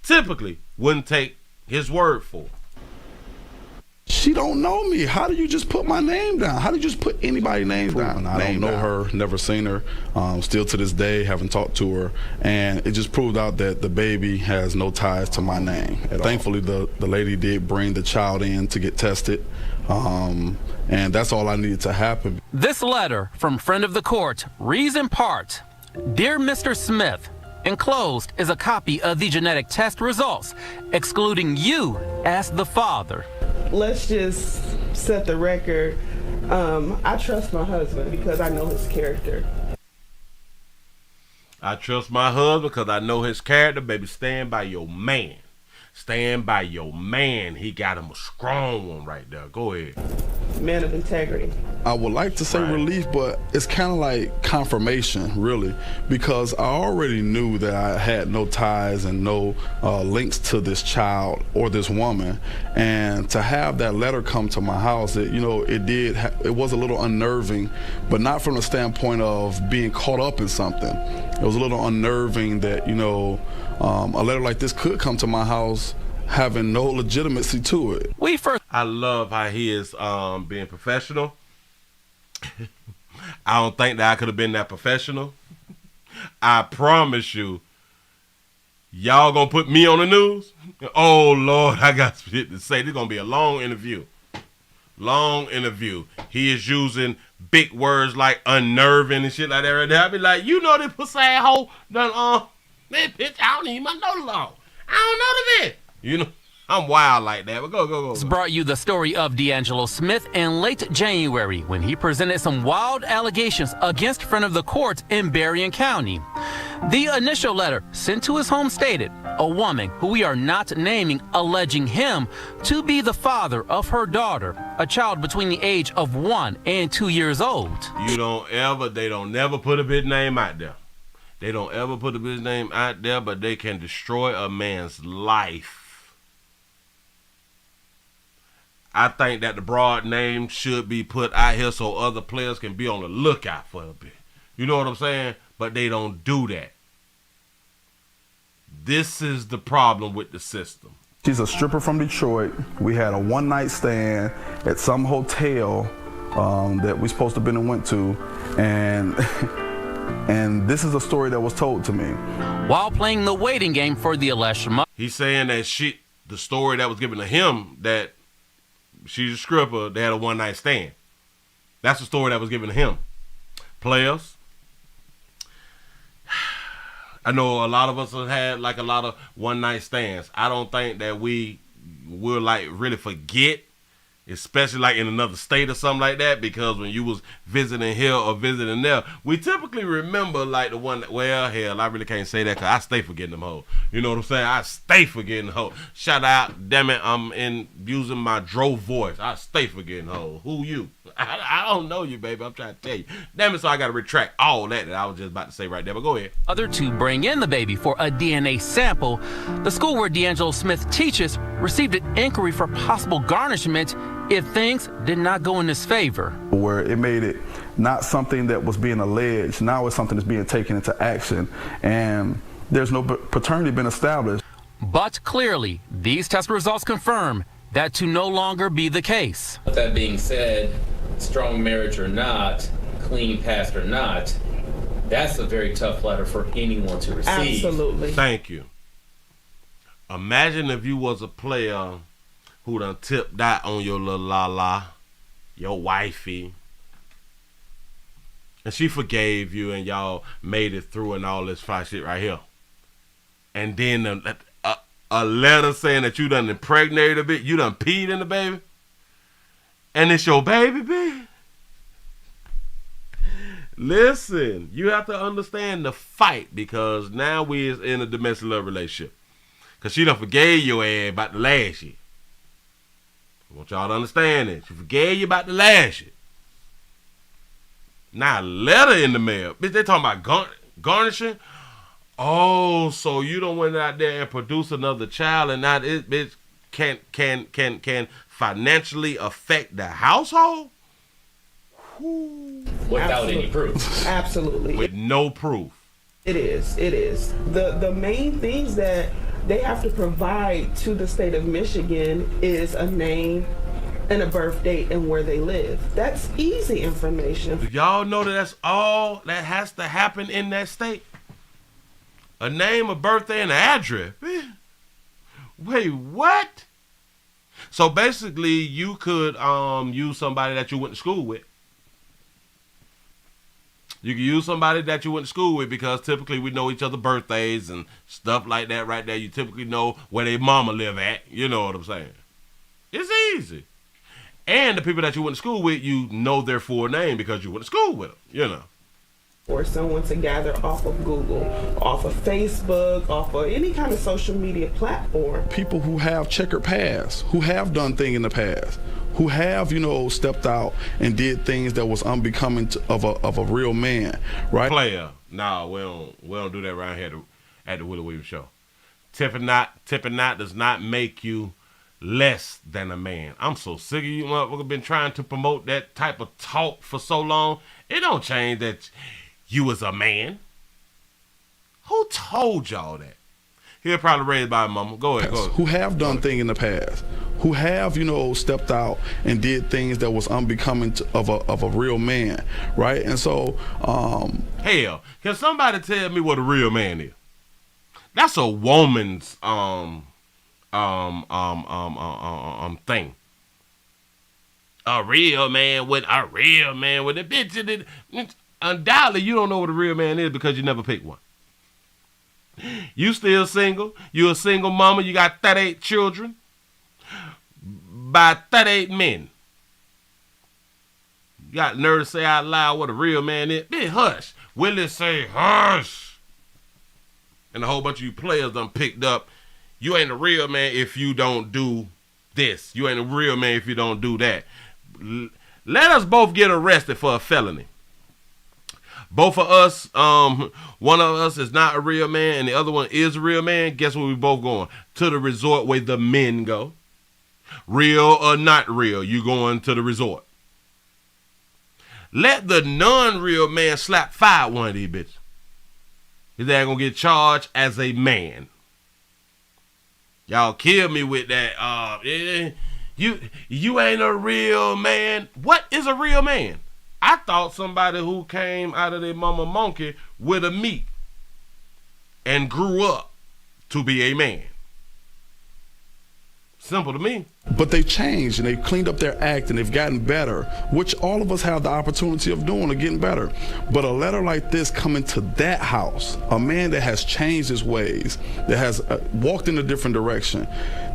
Typically, wouldn't take his word for it. She don't know me. How do you just put my name down? How do you just put anybody's name down? I don't know her, never seen her. Still to this day, haven't talked to her. And it just proved out that the baby has no ties to my name. Thankfully, the lady did bring the child in to get tested. And that's all I needed to happen. This letter from friend of the court reads in part, Dear Mr. Smith, enclosed is a copy of the genetic test results, excluding you as the father. Let's just set the record. I trust my husband because I know his character. I trust my husband because I know his character. Baby, stand by your man. Stand by your man. He got him a strong one right there. Go ahead. Man of integrity. I would like to say relief, but it's kind of like confirmation, really, because I already knew that I had no ties and no links to this child or this woman, and to have that letter come to my house, it was a little unnerving, but not from the standpoint of being caught up in something. It was a little unnerving that a letter like this could come to my house having no legitimacy to it. I love how he is being professional. I don't think that I could have been that professional. I promise you, y'all gonna put me on the news? Oh Lord, I got shit to say. This is gonna be a long interview. Long interview. He is using big words like unnerving and shit like that right there. I be like, this pussy asshole done man, bitch, I don't even know the law. I don't know the bitch. I'm wild like that, but go. This brought you the story of D'Angelo Smith in late January when he presented some wild allegations against friend of the court in Berrien County. The initial letter sent to his home stated, a woman who we are not naming alleging him to be the father of her daughter, a child between the age of 1 and 2 years old. They don't never put a bitch name out there. They don't ever put a bitch name out there, but they can destroy a man's life. I think that the broad name should be put out here so other players can be on the lookout for a bit. You know what I'm saying? But they don't do that. This is the problem with the system. She's a stripper from Detroit. We had a one-night stand at some hotel that we supposed to have been and went to, and and this is a story that was told to me. While playing the waiting game for the alleged mother. He's saying that the story that was given to him, that she's a stripper, they had a one-night stand. That's the story that was given to him. Players, I know a lot of us have had like a lot of one-night stands. I don't think that we will like really forget, especially like in another state or something like that, because when you was visiting here or visiting there, we typically remember like the one that, well, hell, I really can't say that because I stay forgetting them hoes. You know what I'm saying? I stay forgetting hoes. Shout out, damn it, I'm using my drove voice. I stay forgetting hoes. Who you? I don't know you, baby. I'm trying to tell you. Damn it, so I got to retract all that I was just about to say right there, but go ahead. Other to bring in the baby for a DNA sample, the school where D'Angelo Smith teaches received an inquiry for possible garnishment if things did not go in his favor. Where it made it not something that was being alleged, now it's something that's being taken into action, and there's no paternity been established. But clearly, these test results confirm that to no longer be the case. With that being said, strong marriage or not, clean past or not, that's a very tough letter for anyone to receive. Absolutely. Thank you. Imagine if you was a player who done tipped that on your little la-la, your wifey, and she forgave you and y'all made it through and all this fly shit right here. And then a letter saying that you done impregnated a bit, you done peed in the baby, and it's your baby, baby. Listen, you have to understand the fight, because now we is in a domestic love relationship. Because she done forgave your ass about the last year. I want y'all to understand this. She forgave you about the last year. Now a letter in the mail. Bitch, they talking about garnishing. Oh, so you don't went out there and produce another child, and now this bitch can financially affect the household? Without any proof. Absolutely. With no proof. It is. The main things that they have to provide to the state of Michigan is a name and a birth date and where they live. That's easy information. Do y'all know that that's all that has to happen in that state? A name, a birthday, and an address. Wait, what? So basically, you could use somebody that you went to school with. You can use somebody that you went to school with, because typically we know each other's birthdays and stuff like that right there. You typically know where their mama live at. You know what I'm saying? It's easy. And the people that you went to school with, you know their full name because you went to school with them, you know. Or someone to gather off of Google, off of Facebook, off of any kind of social media platform. People who have checkered past, who have done things in the past, who have, stepped out and did things that was unbecoming of a real man, right? Player. No, we don't do that around here at the Willie Williams Show. Tipping knot does not make you less than a man. I'm so sick of you motherfuckers been trying to promote that type of talk for so long. It don't change that you was a man. Who told y'all that? He'll probably raised by a mama. Go ahead. Who have done things in the past, who have, stepped out and did things that was unbecoming of a real man, right? And so, hell, can somebody tell me what a real man is? That's a woman's thing. A real man with a bitch. Undoubtedly, you don't know what a real man is because you never picked one. You still single. You a single mama. You got 38 children by 38 men. You got nerve to say out loud what a real man is. Bitch, hush. Willie say hush. And a whole bunch of you players done picked up. You ain't a real man if you don't do this. You ain't a real man if you don't do that. Let us both get arrested for a felony. Both of us, one of us is not a real man and the other one is a real man. Guess where we both going? To the resort where the men go. Real or not real, you going to the resort. Let the non-real man slap fire one of these bitches. His ass gonna get charged as a man. Y'all kill me with that. You ain't a real man. What is a real man? I thought somebody who came out of their mama monkey with a meat and grew up to be a man. Simple to me. But they've changed and they've cleaned up their act and they've gotten better, which all of us have the opportunity of doing or getting better. But a letter like this coming to that house, a man that has changed his ways, that has walked in a different direction,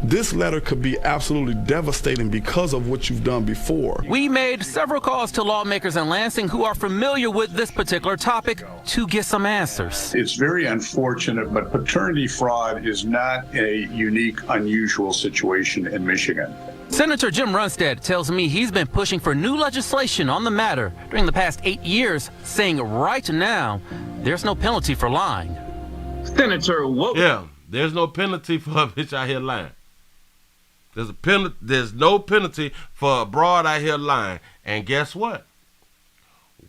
this letter could be absolutely devastating because of what you've done before. We made several calls to lawmakers in Lansing who are familiar with this particular topic to get some answers. It's very unfortunate, but paternity fraud is not a unique, unusual situation in Michigan. Senator Jim Runstead tells me he's been pushing for new legislation on the matter during the past 8 years, saying right now there's no penalty for lying. Senator, what? Yeah, there's no penalty for a bitch out here lying. There's no penalty for a broad out here lying. And guess what?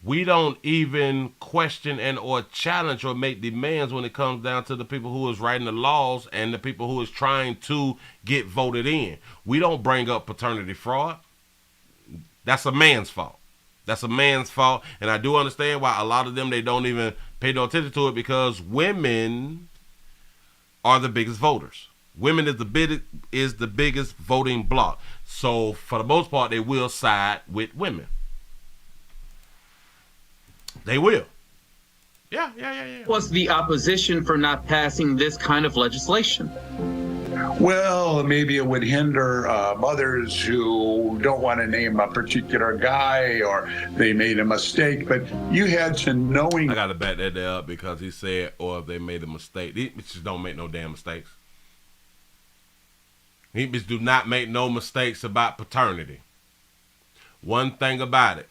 We don't even question and or challenge or make demands when it comes down to the people who is writing the laws and the people who is trying to get voted in. We don't bring up paternity fraud. That's a man's fault. That's a man's fault. And I do understand why a lot of them, they don't even pay no attention to it, because women are the biggest voters. Women is the biggest voting bloc. So for the most part, they will side with women. They will. Yeah. What's the opposition for not passing this kind of legislation? Well, maybe it would hinder mothers who don't want to name a particular guy, or they made a mistake, but you had to knowing. I got to back that up because he said, or if they made a mistake. These bitches don't make no damn mistakes. These bitches do not make no mistakes about paternity. One thing about it,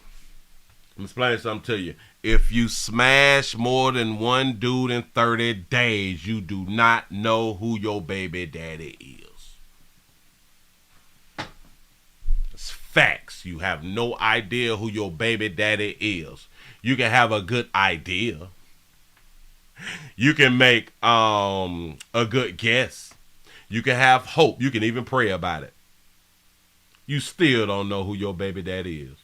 let me explain something to you. If you smash more than one dude in 30 days, you do not know who your baby daddy is. It's facts. You have no idea who your baby daddy is. You can have a good idea. You can make a good guess. You can have hope. You can even pray about it. You still don't know who your baby daddy is.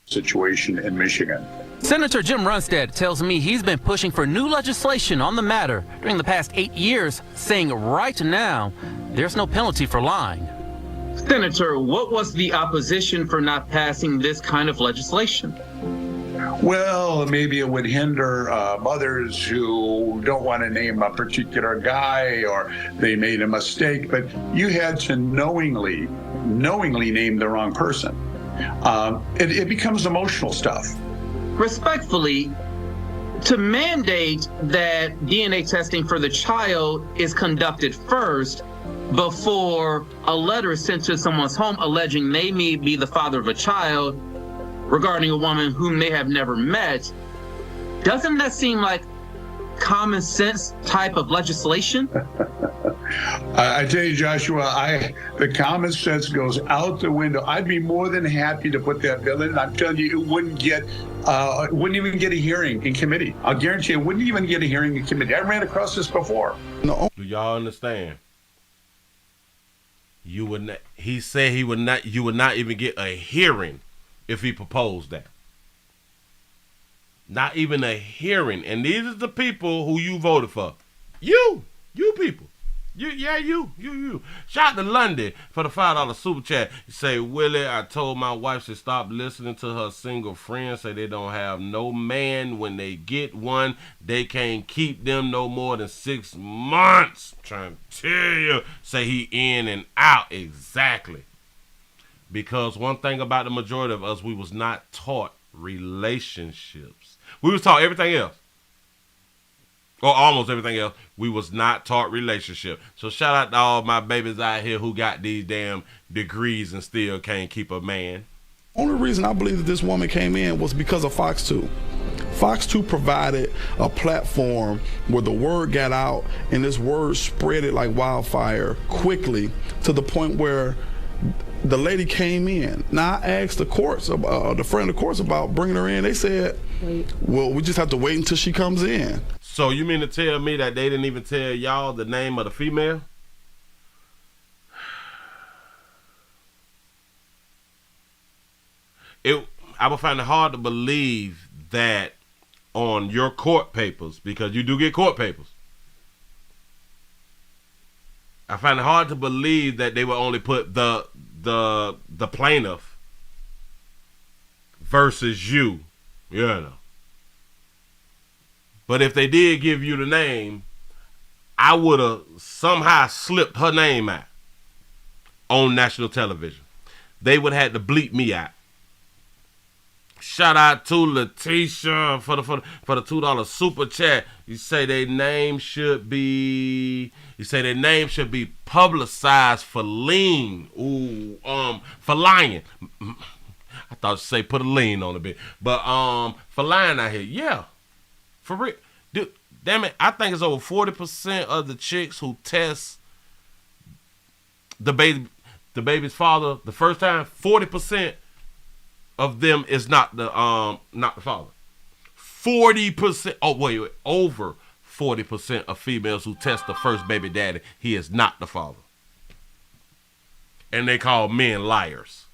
Situation in Michigan. Senator Jim Runstead tells me he's been pushing for new legislation on the matter during the past 8 years, saying right now there's no penalty for lying. Senator, what was the opposition for not passing this kind of legislation? Well, maybe it would hinder mothers who don't want to name a particular guy, or they made a mistake, but you had to knowingly name the wrong person. It becomes emotional stuff. Respectfully, to mandate that DNA testing for the child is conducted first before a letter is sent to someone's home alleging they may be the father of a child regarding a woman whom they have never met, doesn't that seem like common sense type of legislation? I tell you, Joshua, the common sense goes out the window. I'd be more than happy to put that bill in, and I'm telling you, it wouldn't even get a hearing in committee. I'll guarantee it wouldn't even get a hearing in committee. I ran across this before. No. Do y'all understand? You would not. He said he would not. You would not even get a hearing if he proposed that. Not even a hearing. And these are the people who you voted for. You people. You. Shout out to London for the $5 super chat. You say, Willie, I told my wife to stop listening to her single friends. Say they don't have no man. When they get one, they can't keep them no more than 6 months. I'm trying to tell you. Say he in and out. Exactly. Because one thing about the majority of us, we was not taught relationships. We was taught everything else. Or almost everything else. We was not taught relationship. So shout out to all my babies out here who got these damn degrees and still can't keep a man. Only reason I believe that this woman came in was because of Fox 2. Fox 2 provided a platform where the word got out, and this word spread it like wildfire quickly to the point where the lady came in. Now I asked the courts, the friend of the courts, about bringing her in. They said, well, we just have to wait until she comes in. So you mean to tell me that they didn't even tell y'all the name of the female? I would find it hard to believe that on your court papers, because you do get court papers. I find it hard to believe that they would only put the plaintiff versus you. But if they did give you the name, I would have somehow slipped her name out on national television. They would have had to bleep me out. Shout out to Letitia for the $2 super chat. You say their name should be publicized for lean. For lying. I thought you say put a lean on a bit, but for lying out here, yeah, for real, dude. Damn it, I think it's over 40% of the chicks who test the baby's father the first time. 40% of them is not the father. 40%. Oh wait, over 40% of females who test the first baby daddy, he is not the father. And they call men liars.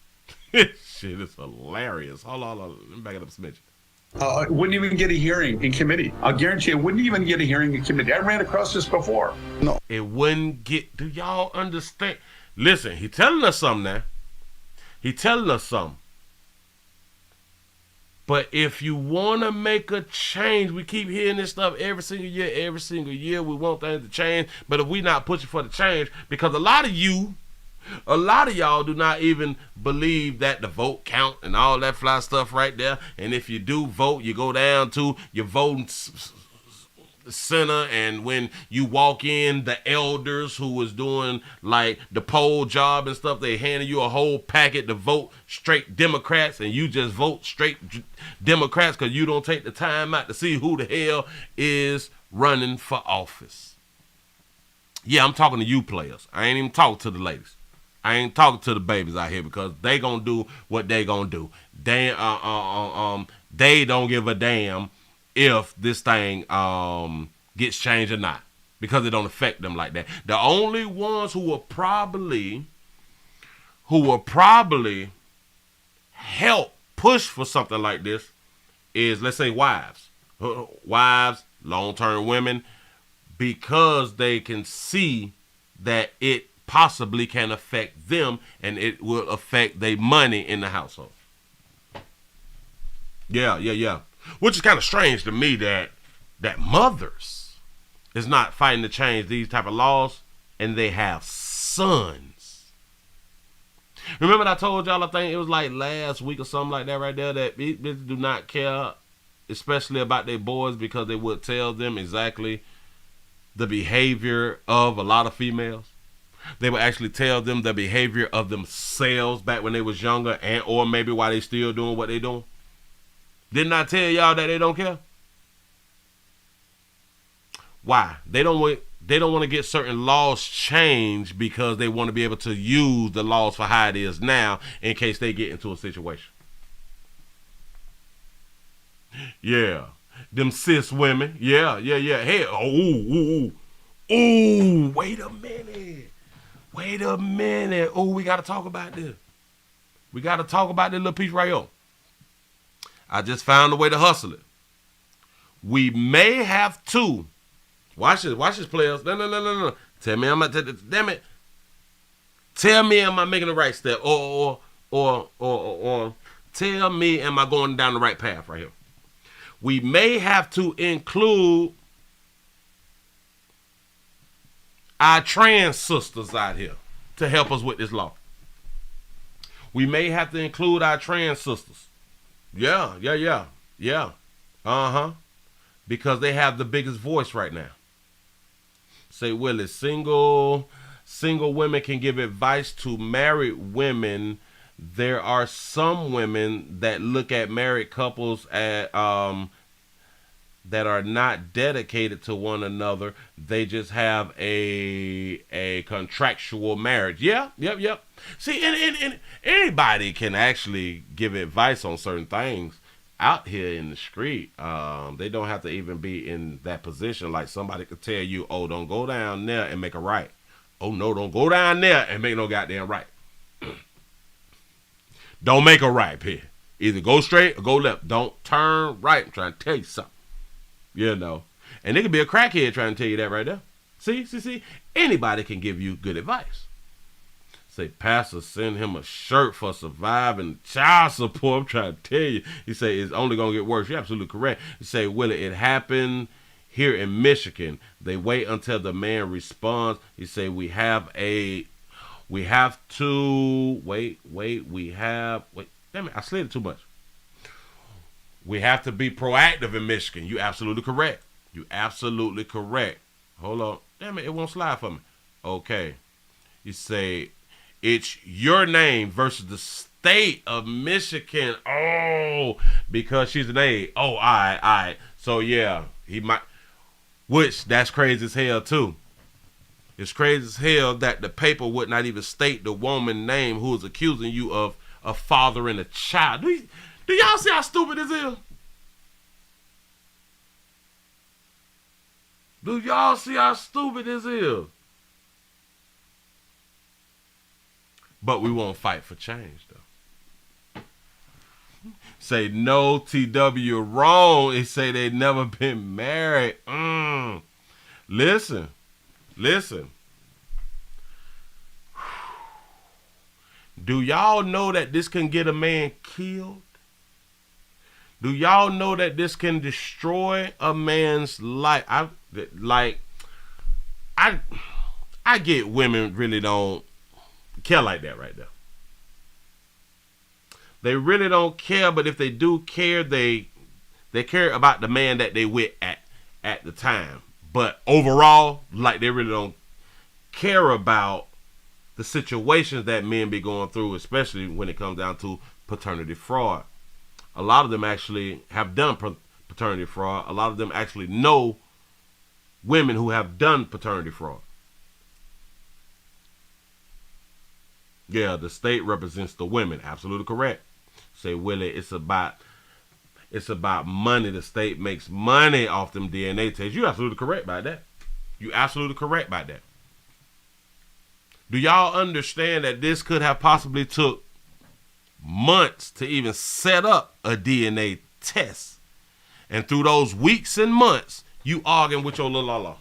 Shit, it's hilarious. Hold on. Let me back it up a smidge. Wouldn't even get a hearing in committee. I'll guarantee it wouldn't even get a hearing in committee. I ran across this before. No. It wouldn't get. Do y'all understand? Listen, he telling us something now. He telling us something. But if you want to make a change, we keep hearing this stuff every single year. We want things to change. But if we not pushing for the change, because a lot of y'all do not even believe that the vote count and all that fly stuff right there. And if you do vote, you go down to your voting center, and when you walk in, the elders who was doing like the poll job and stuff, they handed you a whole packet to vote straight Democrats, and you just vote straight Democrats because you don't take the time out to see who the hell is running for office. Yeah, I'm talking to you players. I ain't even talking to the ladies. I ain't talking to the babies out here, because they gonna do what they gonna do. They don't give a damn if this thing gets changed or not, because it don't affect them like that. The only ones who will probably help push for something like this is, let's say, wives, long-term women, because they can see that it possibly can affect them, and it will affect their money in the household. Yeah. Which is kind of strange to me that mothers is not fighting to change these type of laws, and they have sons. Remember I told y'all, I think it was like last week or something like that right there, that bitches do not care, especially about their boys, because they would tell them exactly the behavior of a lot of females. They would actually tell them the behavior of themselves back when they was younger, and or maybe why they still doing what they doing. Didn't I tell y'all that they don't care? Why? They don't want to get certain laws changed, because they want to be able to use the laws for how it is now in case they get into a situation. Yeah. Them cis women. Yeah. Hey, wait a minute. Oh, we got to talk about this. We got to talk about this little piece right here. I just found a way to hustle it. We may have to. Watch this, players. No. Tell me, damn it. Tell me, am I making the right step? Or tell me, am I going down the right path right here? We may have to include our trans sisters out here to help us with this law. We may have to include our trans sisters. Yeah. Because they have the biggest voice right now. Say, Willie, single women can give advice to married women. There are some women that look at married couples at that are not dedicated to one another. They just have a contractual marriage. Yep. See, and anybody can actually give advice on certain things out here in the street. They don't have to even be in that position. Like, somebody could tell you, oh, don't go down there and make a right. Oh, no, don't go down there and make no goddamn right. Don't make a right here. Either go straight or go left. Don't turn right. I'm trying to tell you something. You know. And it could be a crackhead trying to tell you that right there. See? Anybody can give you good advice. Say, Pastor, send him a shirt for surviving child support. I'm trying to tell you. He say, it's only going to get worse. You're absolutely correct. He say, Willie, it happened here in Michigan. They wait until the man responds. He say, wait, damn it, I slid it too much. We have to be proactive in Michigan. You absolutely correct. Hold on. Damn it won't slide for me. Okay. You say, it's your name versus the state of Michigan. Oh, because she's an A. Oh, all right. So, yeah, he might, which that's crazy as hell, too. It's crazy as hell that the paper would not even state the woman's name who is accusing you of fathering a child. Do y'all see how stupid this is? Do y'all see how stupid this is? But we won't fight for change, though. Say no, TW wrong. They say they never been married. Listen. Do y'all know that this can get a man killed? Do y'all know that this can destroy a man's life? I get women really don't care like that right there. They really don't care, but if they do care, they care about the man that they with at the time. But overall, like, they really don't care about the situations that men be going through, especially when it comes down to paternity fraud. A lot of them actually have done paternity fraud. A lot of them actually know women who have done paternity fraud. Yeah, the state represents the women. Absolutely correct. Say, Willie, it's about money. The state makes money off them DNA tests. You're absolutely correct about that. Do y'all understand that this could have possibly took months to even set up a DNA test? And through those weeks and months, you arguing with your little la.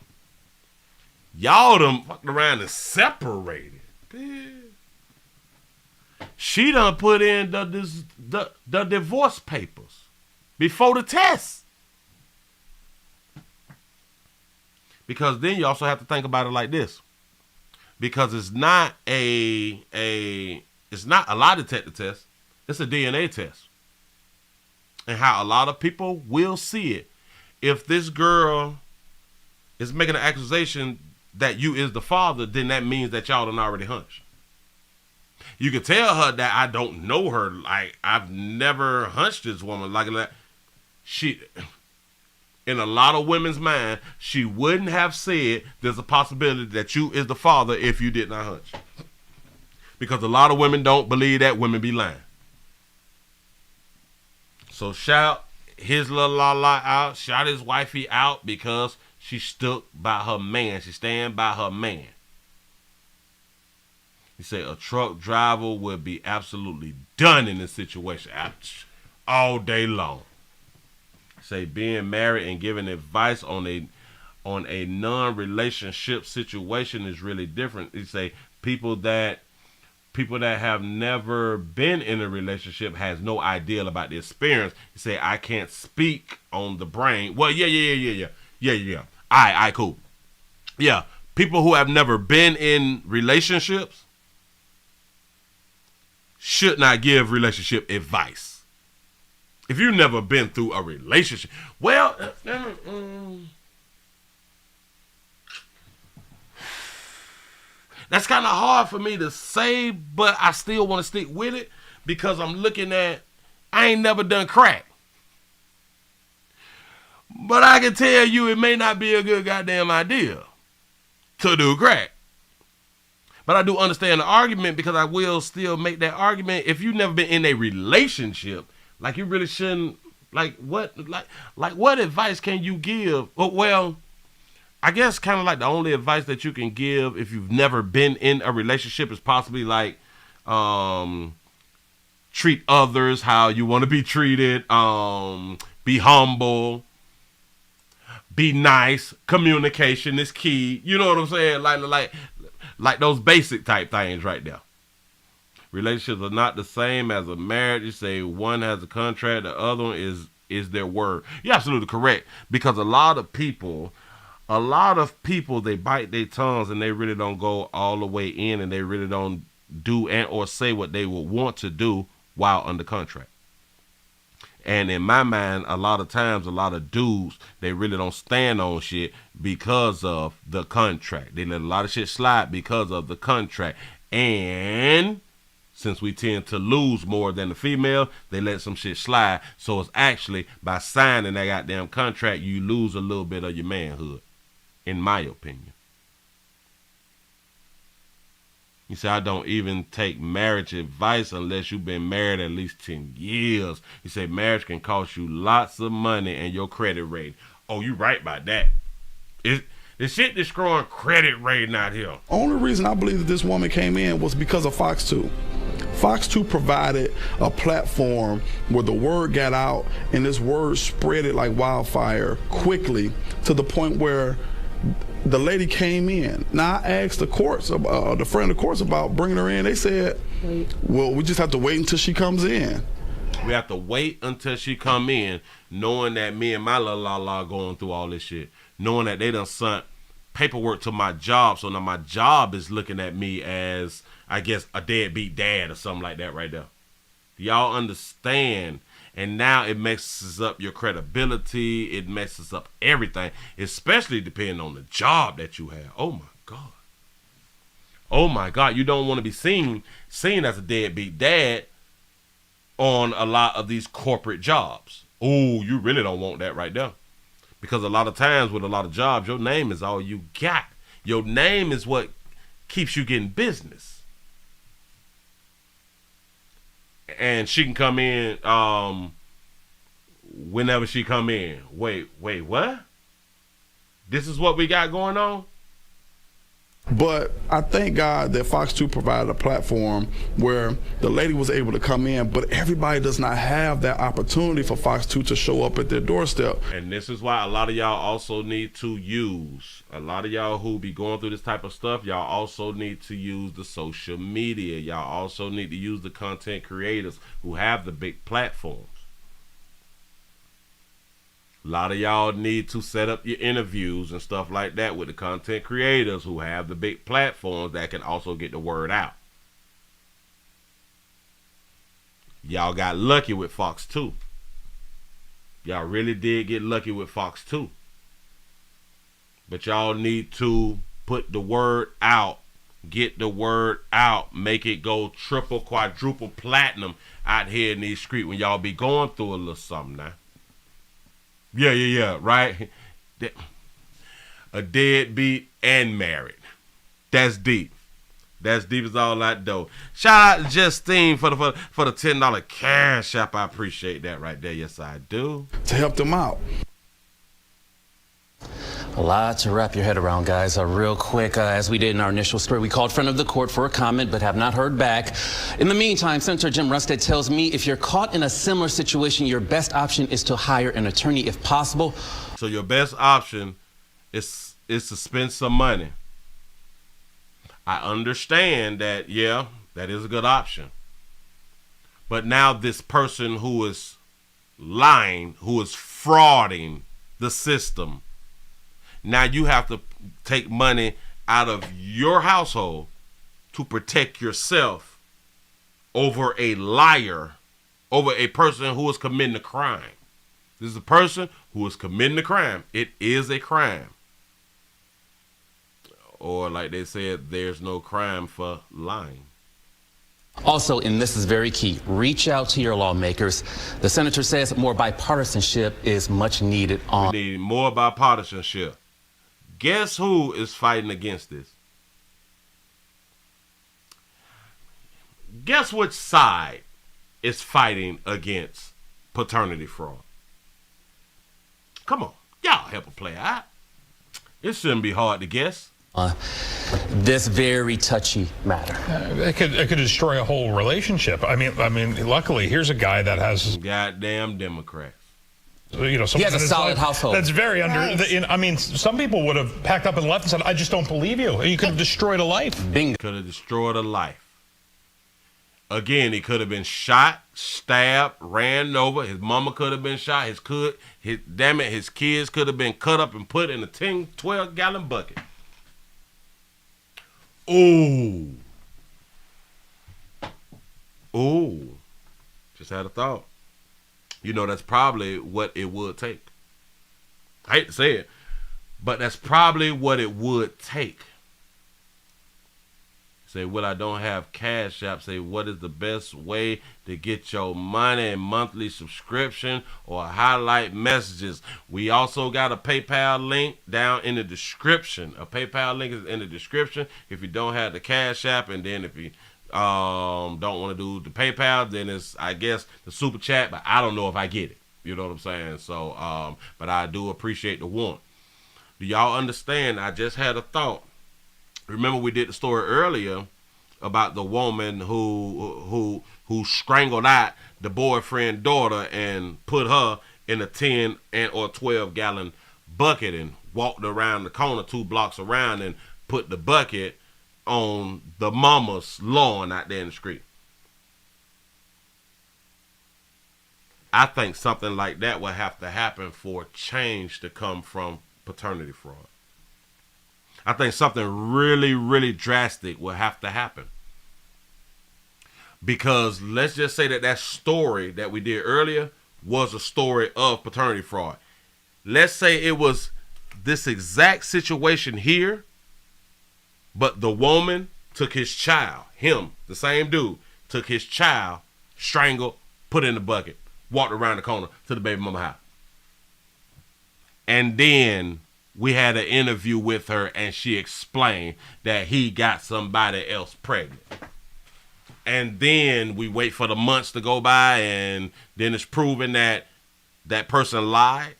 Y'all done fucked around and separated. She done put in the divorce papers before the test. Because then you also have to think about it like this. Because it's not a lie detector test. It's a DNA test. And how a lot of people will see it. If this girl is making an accusation that you is the father, then that means that y'all done already hunched. You can tell her that I don't know her. Like, I've never hunched this woman like that. She, in a lot of women's mind, she wouldn't have said there's a possibility that you is the father if you did not hunch. Because a lot of women don't believe that women be lying. So shout his little la out, shout his wifey out, because she stuck by her man. She stand by her man. He said a truck driver would be absolutely done in this situation all day long. Say being married and giving advice on a non-relationship situation is really different. He say people that have never been in a relationship has no idea about the experience. He say I can't speak on the brain. Well, yeah. All right, cool. Yeah, people who have never been in relationships should not give relationship advice. If you've never been through a relationship, well, that's kind of hard for me to say, but I still want to stick with it because I'm looking at, I ain't never done crack. But I can tell you it may not be a good goddamn idea to do crack. But I do understand the argument because I will still make that argument. If you've never been in a relationship, like you really shouldn't, like what advice can you give? Well, I guess kind of like the only advice that you can give if you've never been in a relationship is possibly like, treat others how you want to be treated. Be humble. Be nice. Communication is key. You know what I'm saying? Like those basic type things right there. Relationships are not the same as a marriage. You say one has a contract, the other one is their word. You're absolutely correct, because a lot of people, they bite their tongues and they really don't go all the way in, and they really don't do and or say what they would want to do while under contract. And in my mind, a lot of times, a lot of dudes, they really don't stand on shit because of the contract. They let a lot of shit slide because of the contract. And since we tend to lose more than the female, they let some shit slide. So it's actually, by signing that goddamn contract, you lose a little bit of your manhood, in my opinion. You say, I don't even take marriage advice unless you've been married at least 10 years. You say marriage can cost you lots of money and your credit rating. Oh, you right about that. The shit destroying credit rating out here. Only reason I believe that this woman came in was because of Fox 2. Fox 2 provided a platform where the word got out, and this word spread it like wildfire quickly to the point where the lady came in. Now, I asked the courts, the friend of the courts, about bringing her in. They said, well, we just have to wait until she comes in. We have to wait until she come in, knowing that me and my la going through all this shit, knowing that they done sent paperwork to my job, so now my job is looking at me as, I guess, a deadbeat dad or something like that right there. Y'all understand? And now it messes up your credibility. It messes up everything, especially depending on the job that you have. Oh, my God. Oh, my God. You don't want to be seen as a deadbeat dad on a lot of these corporate jobs. Oh, you really don't want that right there. Because a lot of times with a lot of jobs, your name is all you got. Your name is what keeps you getting business. And she can come in whenever she come in. Wait, what? This is what we got going on? But I thank God that Fox 2 provided a platform where the lady was able to come in, but everybody does not have that opportunity for Fox 2 to show up at their doorstep. And this is why a lot of y'all also need to use, a lot of y'all who be going through this type of stuff, y'all also need to use the social media. Y'all also need to use the content creators who have the big platforms. A lot of y'all need to set up your interviews and stuff like that with the content creators who have the big platforms that can also get the word out. Y'all got lucky with Fox 2. Y'all really did get lucky with Fox 2. But y'all need to put the word out. Get the word out. Make it go triple, quadruple platinum out here in these streets when y'all be going through a little something now. Yeah, right? A deadbeat and married. That's deep. That's deep as all that dough. Shout out to Justine for the $10 cash app. I appreciate that right there. Yes, I do. To help them out. A lot to wrap your head around, guys. Real quick, as we did in our initial story, we called friend of the court for a comment, but have not heard back. In the meantime, Senator Jim Runstead tells me if you're caught in a similar situation, your best option is to hire an attorney if possible. So your best option is to spend some money. I understand that, yeah, that is a good option. But now this person who is lying, who is frauding the system, now you have to take money out of your household to protect yourself over a liar, over a person who is committing a crime. This is a person who is committing a crime. It is a crime. Or like they said, there's no crime for lying. Also, and this is very key, reach out to your lawmakers. The senator says more bipartisanship is much needed on. We need more bipartisanship. Guess who is fighting against this? Guess which side is fighting against paternity fraud? Come on, y'all help a play out. It shouldn't be hard to guess. This very touchy matter. It could destroy a whole relationship. I mean, luckily, here's a guy that has goddamn Democrats. He has a solid household. That's very I mean, some people would have packed up and left and said, "I just don't believe you." You could have destroyed a life. Bingo. Could have destroyed a life. Again, he could have been shot, stabbed, ran over. His mama could have been shot. His kids could have been cut up and put in a 10, 12-gallon bucket. Ooh. Just had a thought. You know, that's probably what it would take. I hate to say it, but that's probably what it would take. Say, well, I don't have Cash App. Say, what is the best way to get your money and monthly subscription or highlight messages? We also got a PayPal link down in the description. A PayPal link is in the description. If you don't have the Cash App, and then if you don't want to do the PayPal, then it's, I guess, the Super Chat, but I don't know if I get it. You know what I'm saying? So, but I do appreciate the want. Do y'all understand? I just had a thought. Remember we did the story earlier about the woman who strangled out the boyfriend's daughter and put her in a 10 or 12-gallon bucket and walked around the corner 2 blocks around and put the bucket on the mama's lawn out there in the street. I think something like that will have to happen for change to come from paternity fraud. I think something really, really drastic will have to happen. Because let's just say that story that we did earlier was a story of paternity fraud. Let's say it was this exact situation here, but the woman took his child, him, the same dude, took his child, strangled, put in the bucket, walked around the corner to the baby mama house. And then we had an interview with her and she explained that he got somebody else pregnant. And then we wait for the months to go by and then it's proven that that person lied.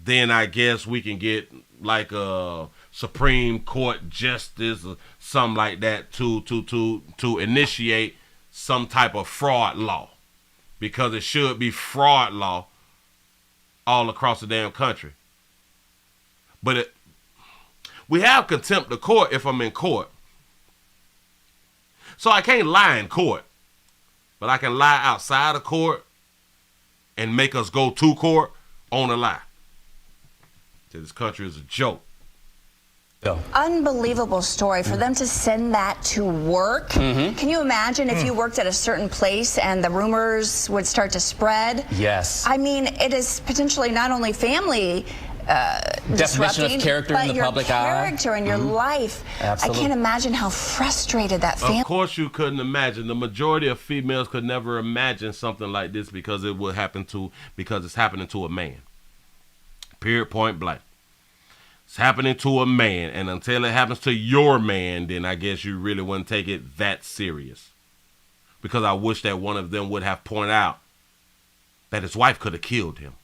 Then I guess we can get like a Supreme Court justice or something like that to initiate some type of fraud law. Because it should be fraud law all across the damn country. But we have contempt of court if I'm in court. So I can't lie in court. But I can lie outside of court and make us go to court on a lie. This country is a joke. Unbelievable story. For them to send that to work. Can you imagine if you worked at a certain place and the rumors would start to spread? Yes. I mean, it is potentially not only family definition of character in the public eye. But your character and your life. Absolutely. I can't imagine how frustrated that family. Of course you couldn't imagine. The majority of females could never imagine something like this because it's happening to a man. Period, point blank. It's happening to a man, and until it happens to your man, then I guess you really wouldn't take it that serious. Because I wish that one of them would have pointed out that his wife could have killed him.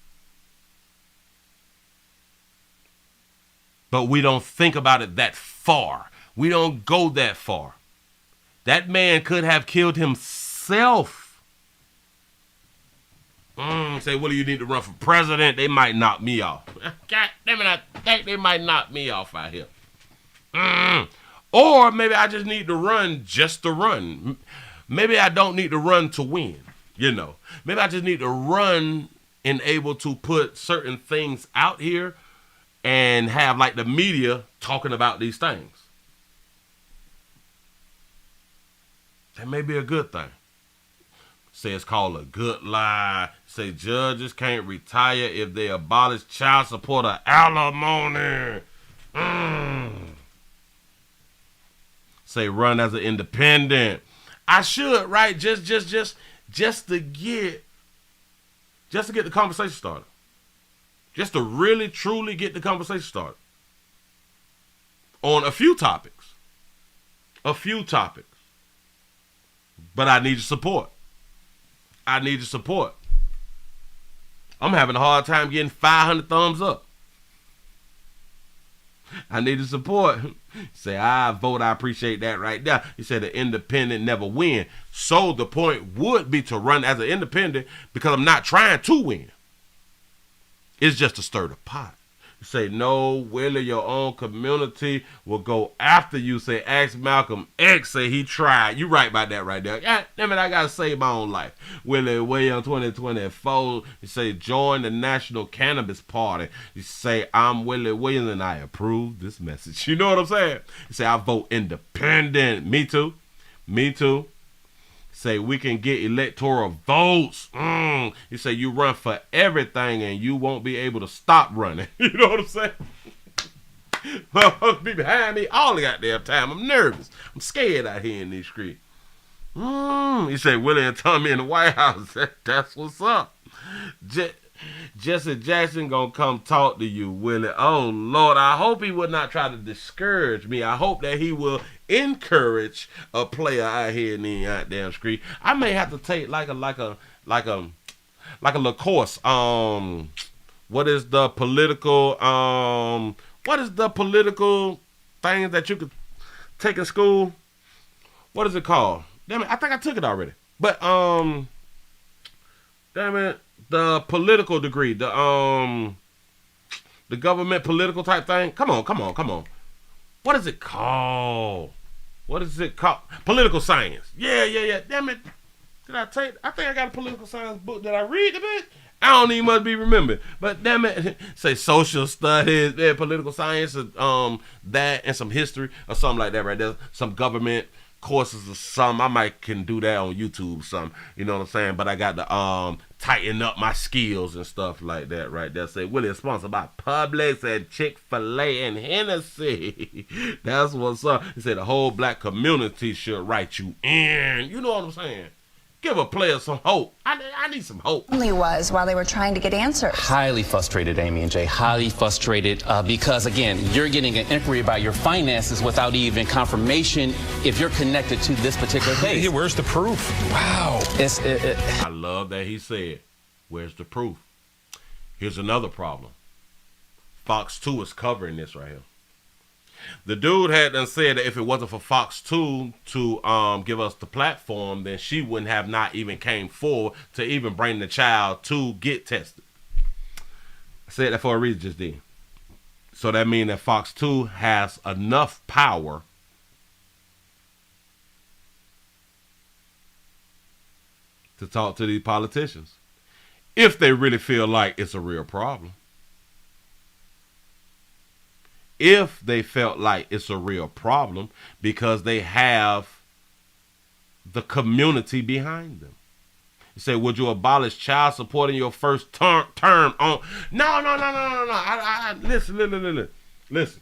But we don't think about it that far. We don't go that far. That man could have killed himself. Say, Willie, you need to run for president. They might knock me off. God damn it, I think they might knock me off out here. Or maybe I just need to run just to run. Maybe I don't need to run to win, you know. Maybe I just need to run and able to put certain things out here and have like the media talking about these things. That may be a good thing. Say it's called a good lie. Say judges can't retire if they abolish child support or alimony. Say run as an independent. I should, right? Just to get the conversation started. Just to really, truly get the conversation started. On a few topics. But I need your support. I'm having a hard time getting 500 thumbs up. I need the support. Say, I vote, I appreciate that right there. He said the independent never win. So the point would be to run as an independent because I'm not trying to win. It's just to stir the pot. You say, no, Willie, your own community will go after you. Say, ask Malcolm X, say he tried. You right about that right there. God damn it, I got to save my own life. Willie Williams 2024, you say, join the National Cannabis Party. You say, I'm Willie Williams and I approve this message. You know what I'm saying? You say, I vote independent. Me too. Me too. Say, we can get electoral votes. You say, you run for everything and you won't be able to stop running. You know what I'm saying? Motherfuckers be behind me all the goddamn time. I'm nervous. I'm scared out here in these streets. You say, Willie and Tommy in the White House. That's what's up. Jesse Jackson gonna come talk to you, Willie. Oh Lord, I hope he would not try to discourage me. I hope that he will encourage a player out here in the goddamn street. I may have to take like a little course. What is the political thing that you could take in school? What is it called? Damn it, I think I took it already. But damn it. The political degree, the government political type thing. Come on. What is it called? Political science. Yeah. Damn it. I think I got a political science book. Did I read it? I don't even must be remembered. But damn it, say social studies, political science, that and some history or something like that right there. Some government courses or something. I might can do that on YouTube or something. You know what I'm saying? But I got to tighten up my skills and stuff like that right there. Say, Willie is sponsored by Publix and Chick-fil-A and Hennessy. That's what's up. He said the whole black community should write you in. You know what I'm saying? Give a player some hope. I need some hope. Only was while they were trying to get answers. Highly frustrated, Amy and Jay. Highly frustrated because, again, you're getting an inquiry about your finances without even confirmation if you're connected to this particular case. Yeah, where's the proof? Wow. I love that he said, where's the proof? Here's another problem. Fox 2 is covering this right here. The dude had done said that if it wasn't for Fox 2 to give us the platform, then she wouldn't have not even came forward to even bring the child to get tested. I said that for a reason just then. So that means that Fox 2 has enough power to talk to these politicians if they really feel like it's a real problem. If they felt like it's a real problem because they have the community behind them. You say, would you abolish child support in your first term on? No. Listen.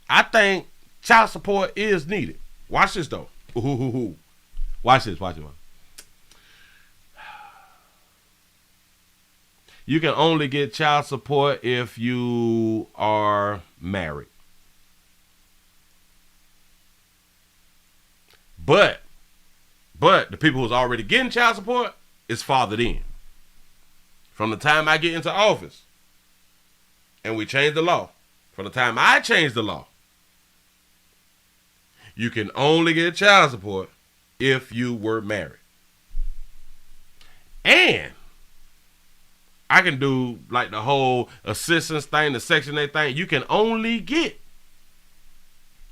I think child support is needed. Watch this, though. Watch this. You can only get child support if you are married. But the people who's already getting child support is fathered in. From the time I get into office and we change the law, from the time I change the law, you can only get child support if you were married. And I can do like the whole assistance thing, the Section 8 thing. You can only get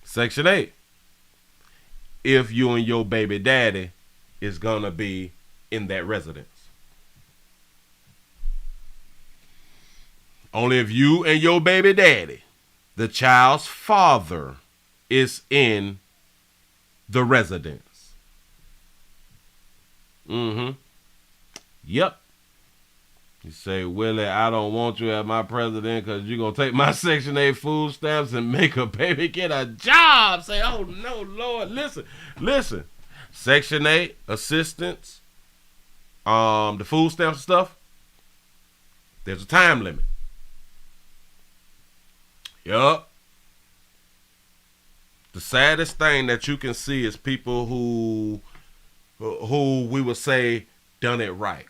Section 8 if you and your baby daddy is going to be in that residence. Only if you and your baby daddy, the child's father, is in the residence. Yep. You say, Willie, I don't want you as my president because you're going to take my Section 8 food stamps and make a baby get a job. Say, oh, no, Lord. Listen. Section 8, assistance, the food stamps and stuff, there's a time limit. Yup. The saddest thing that you can see is people who we would say done it right.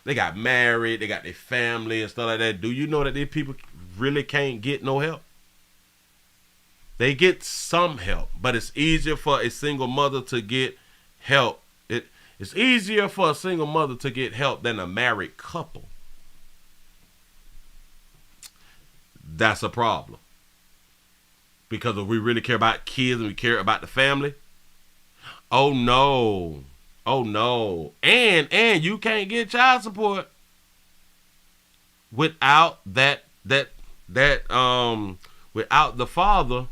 They got married, they got their family and stuff like that. Do you know that these people really can't get no help. They get some help, but it's easier for a single mother to get help. It's easier for a single mother to get help than a married couple. That's a problem. Because if we really care about kids and we care about the family, oh no. And you can't get child support without without the father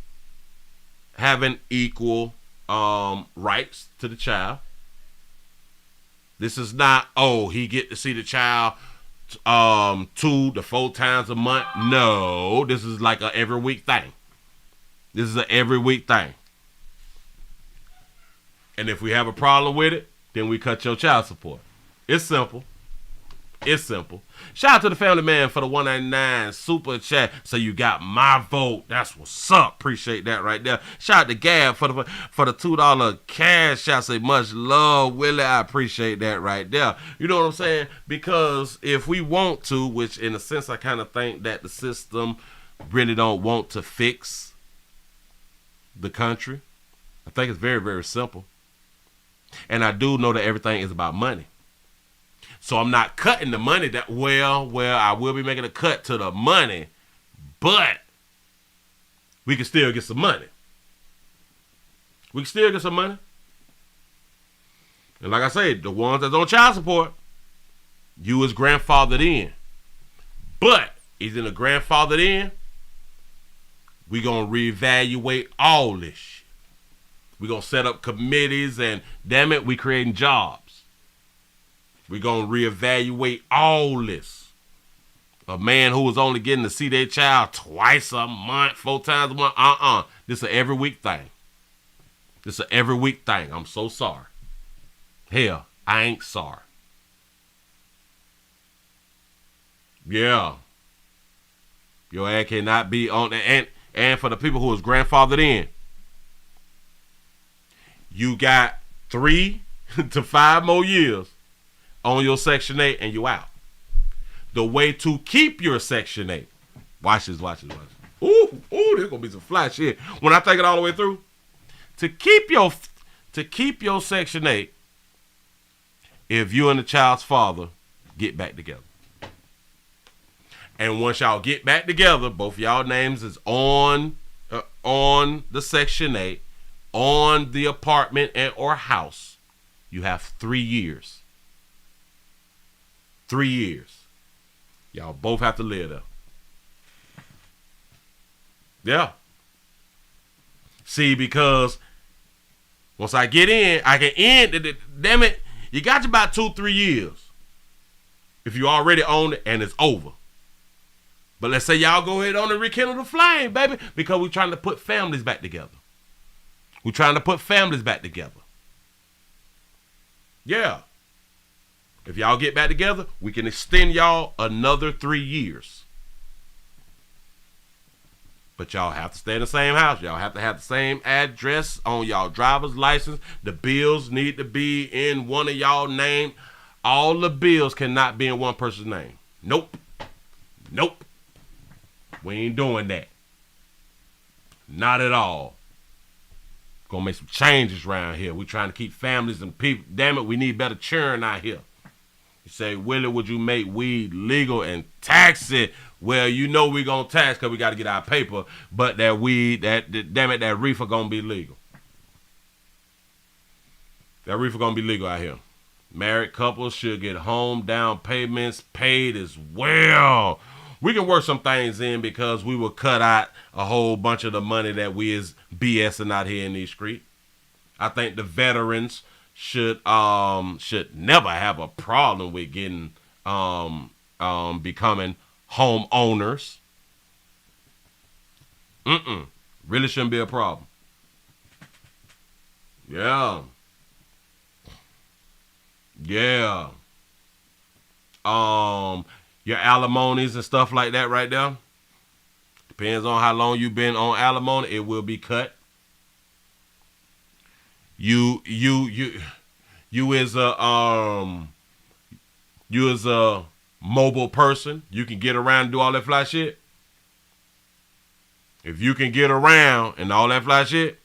having equal rights to the child. This is not, he get to see the child 2 to 4 times a month. No, this is like a every week thing. This is an every week thing. And if we have a problem with it, then we cut your child support. It's simple. It's simple. Shout out to the family man for the $1.99 super chat. So you got my vote. That's what's up. Appreciate that right there. Shout out to Gab for the $2 cash. I say much love, Willie. I appreciate that right there. You know what I'm saying? Because if we want to, which in a sense I kind of think that the system really don't want to fix the country. I think it's very, very simple. And I do know that everything is about money. So I'm not cutting the money that I will be making a cut to the money, but we can still get some money. We can still get some money. And like I said, the ones that's on child support, you is grandfathered in. But he's in the grandfathered in, we gonna reevaluate all this shit. We gonna set up committees and damn it, we creating jobs. We're going to reevaluate all this. A man who was only getting to see their child twice a month, 4 times a month. This is an every week thing. This is an every week thing. I'm so sorry. Hell, I ain't sorry. Yeah. Your ass cannot be on that. And for the people who is grandfathered in, you got 3 to 5 more years on your Section 8 and you out. The way to keep your Section 8. Watch this. Ooh, there's gonna be some fly shit. When I take it all the way through. To keep your Section 8, if you and the child's father get back together. And once y'all get back together, both y'all names is on the Section 8, on the apartment or house, you have 3 years. 3 years. Y'all both have to live there. Yeah. See, because once I get in, I can end. Damn it, you got you about 2-3 years. If you already own it and it's over. But let's say y'all go ahead on and rekindle the flame, baby, because we're trying to put families back together. Yeah. If y'all get back together, we can extend y'all another 3 years. But y'all have to stay in the same house. Y'all have to have the same address on y'all driver's license. The bills need to be in one of y'all name. All the bills cannot be in one person's name. Nope. We ain't doing that. Not at all. Gonna make some changes around here. We trying to keep families and people. Damn it, we need better churn out here. You say, Willie, would you make weed legal and tax it? Well, you know we gonna tax because we got to get our paper. But that weed, damn it, that reefer gonna be legal. That reefer gonna be legal out here. Married couples should get home down payments paid as well. We can work some things in because we will cut out a whole bunch of the money that we is BSing out here in these streets. I think the veterans should never have a problem with getting becoming homeowners. Really shouldn't be a problem. Yeah. Your alimonies and stuff like that right there. Depends on how long you've been on alimony, it will be cut. You as a mobile person, you can get around and do all that fly shit. If you can get around and all that fly shit,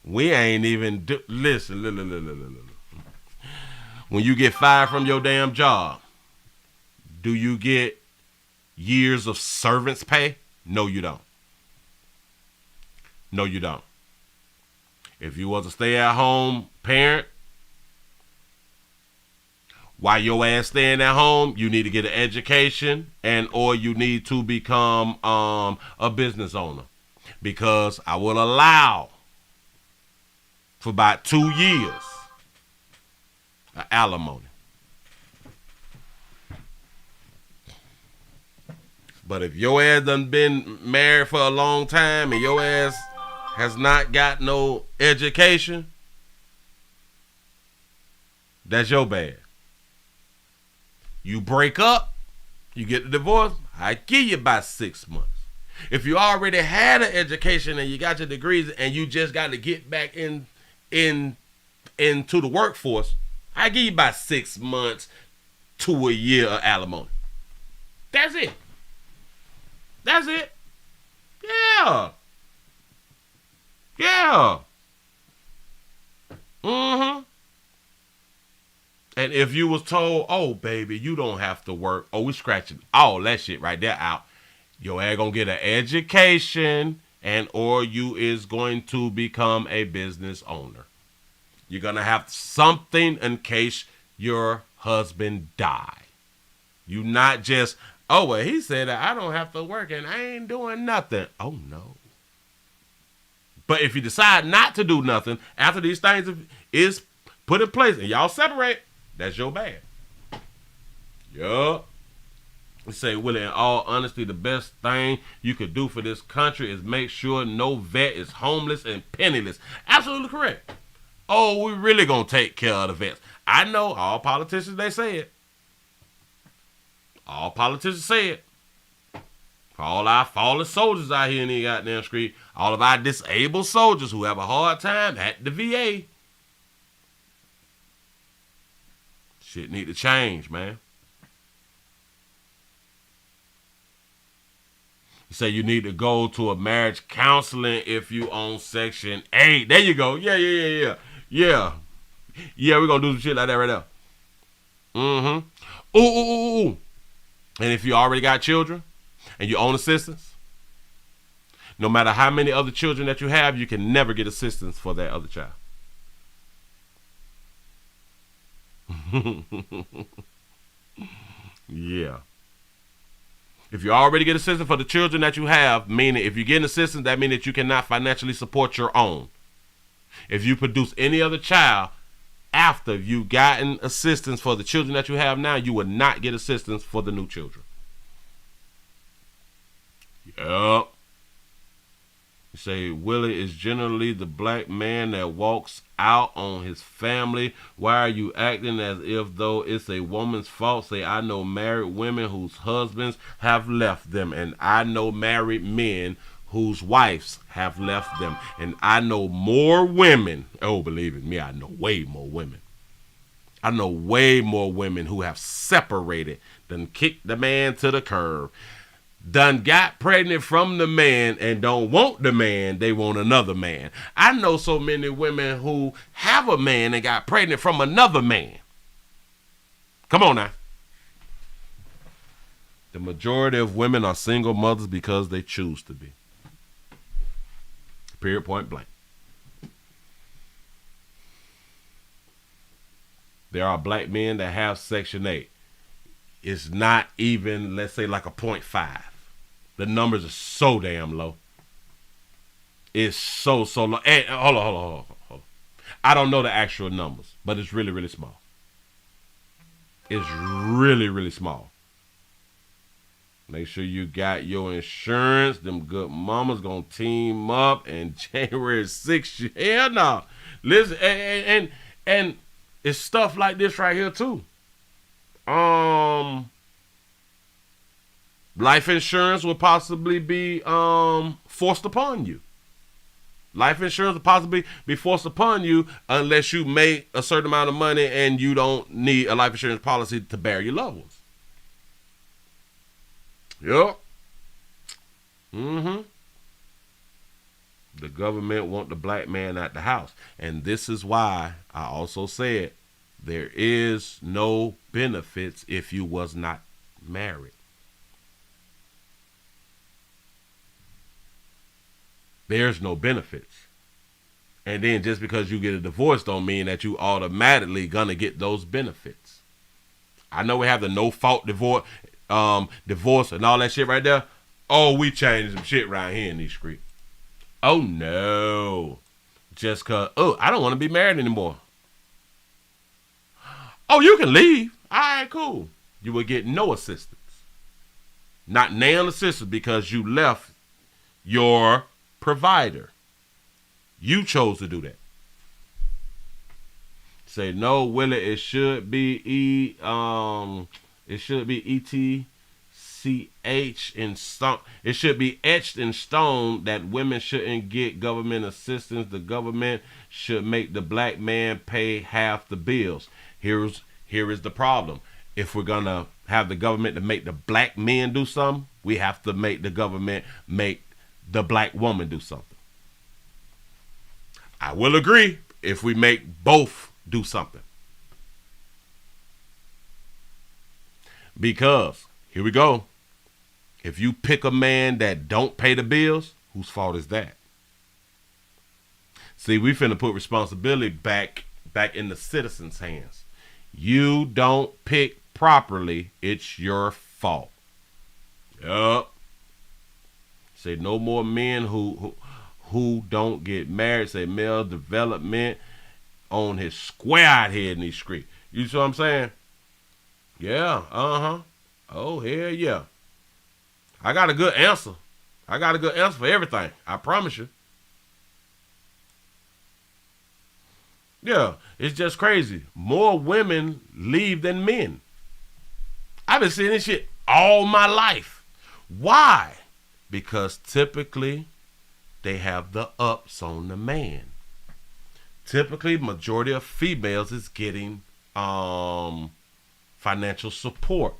we ain't even listen. When you get fired from your damn job, do you get years of servant's pay? No, you don't. No, you don't. If you was a stay-at-home parent, while your ass staying at home, you need to get an education or you need to become a business owner. Because I will allow for about 2 years of alimony. But if your ass done been married for a long time and your ass has not got no education, that's your bad. You break up, you get the divorce, I give you about 6 months. If you already had an education and you got your degrees and you just got to get back into the workforce, I give you about 6 months to a year of alimony. That's it. That's it. Yeah. Yeah. Mm-hmm. And if you was told, oh, baby, you don't have to work. Oh, we scratching all that shit right there out. Your ass gonna get an education or you is going to become a business owner. You're gonna have something in case your husband die. You not just, oh, well, he said that I don't have to work and I ain't doing nothing. Oh, no. But if you decide not to do nothing after these things is put in place and y'all separate, that's your bad. Yup. We say, Willie, in all honesty, the best thing you could do for this country is make sure no vet is homeless and penniless. Absolutely correct. Oh, we really gonna take care of the vets. I know all politicians, they say it. All politicians say it. For all our fallen soldiers out here in the goddamn street, all of our disabled soldiers who have a hard time at the VA. Shit need to change, man. You say you need to go to a marriage counseling if you on Section 8. There you go. Yeah. Yeah, we're going to do some shit like that right now. Mm-hmm. Ooh. And if you already got children and you own assistance, no matter how many other children that you have, you can never get assistance for that other child. Yeah. If you already get assistance for the children that you have, meaning if you get assistance, that means that you cannot financially support your own. If you produce any other child after you've gotten assistance for the children that you have now, you will not get assistance for the new children. Yep. You say, Willie is generally the black man that walks out on his family. Why are you acting as if though it's a woman's fault? Say, I know married women whose husbands have left them, and I know married men whose wives have left them, and I know more women. Oh, believe it me, I know way more women. I know way more women who have separated than kicked the man to the curb. Done got pregnant from the man and don't want the man, they want another man. I know so many women who have a man and got pregnant from another man. Come on now. The majority of women are single mothers because they choose to be. Period, point blank. There are black men that have Section 8. It's not even, let's say, like a 0.5. The numbers are so damn low. It's so low. Hey, hold on. I don't know the actual numbers, but it's really, really small. It's really, really small. Make sure you got your insurance. Them good mamas gonna team up and January 6th. Hell no. Listen, and it's stuff like this right here too. Life insurance will possibly be forced upon you. Life insurance will possibly be forced upon you unless you make a certain amount of money and you don't need a life insurance policy to bury your loved ones. Yep. The government want the black man at the house. And this is why I also said there is no benefits if you was not married. There's no benefits. And then just because you get a divorce don't mean that you automatically gonna get those benefits. I know we have the no fault divorce and all that shit right there. Oh, we changed some shit right here in these streets. Oh no. Just cause I don't want to be married anymore. Oh, you can leave. All right, cool. You will get no assistance. Not nail assistance because you left your provider. You chose to do that. Say no, Willie. It should be ETCH in stone. It should be etched in stone that women shouldn't get government assistance. The government should make the black man pay half the bills. Here is the problem. If we're gonna have the government to make the black men do something, we have to make the government make the black woman do something. I will agree if we make both do something. Because, here we go. If you pick a man that don't pay the bills, whose fault is that? See, we finna put responsibility back in the citizens' hands. You don't pick properly, it's your fault. Yup. Say no more men who don't get married. Say male development on his square out here in these streets. You see what I'm saying? Yeah, Oh, hell yeah. I got a good answer. I got a good answer for everything. I promise you. Yeah, it's just crazy. More women leave than men. I've been seeing this shit all my life. Why? Because typically they have the ups on the man. Typically, majority of females is getting financial support.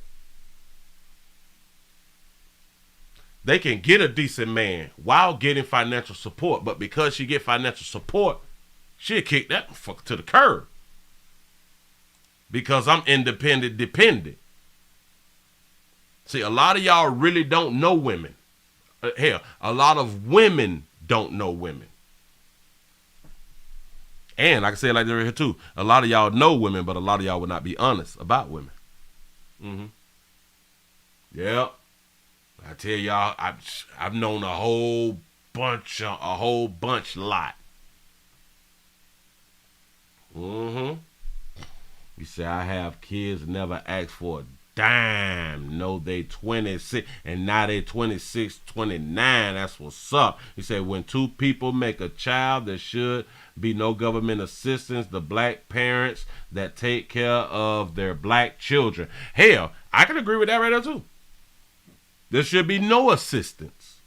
They can get a decent man while getting financial support, but because she get financial support, she'll kick that fuck to the curb. Because I'm independent, dependent. See, a lot of y'all really don't know women. Hell, a lot of women don't know women. And I can say it like they're here too. A lot of y'all know women, but a lot of y'all would not be honest about women. Yep. I tell y'all, I've known a whole bunch lot. You say I have kids, never asked for a dime. No, they 26, and now they 26, 29. That's what's up. You say when two people make a child, there should be no government assistance. The black parents that take care of their black children. Hell, I can agree with that right there too. There should be no assistance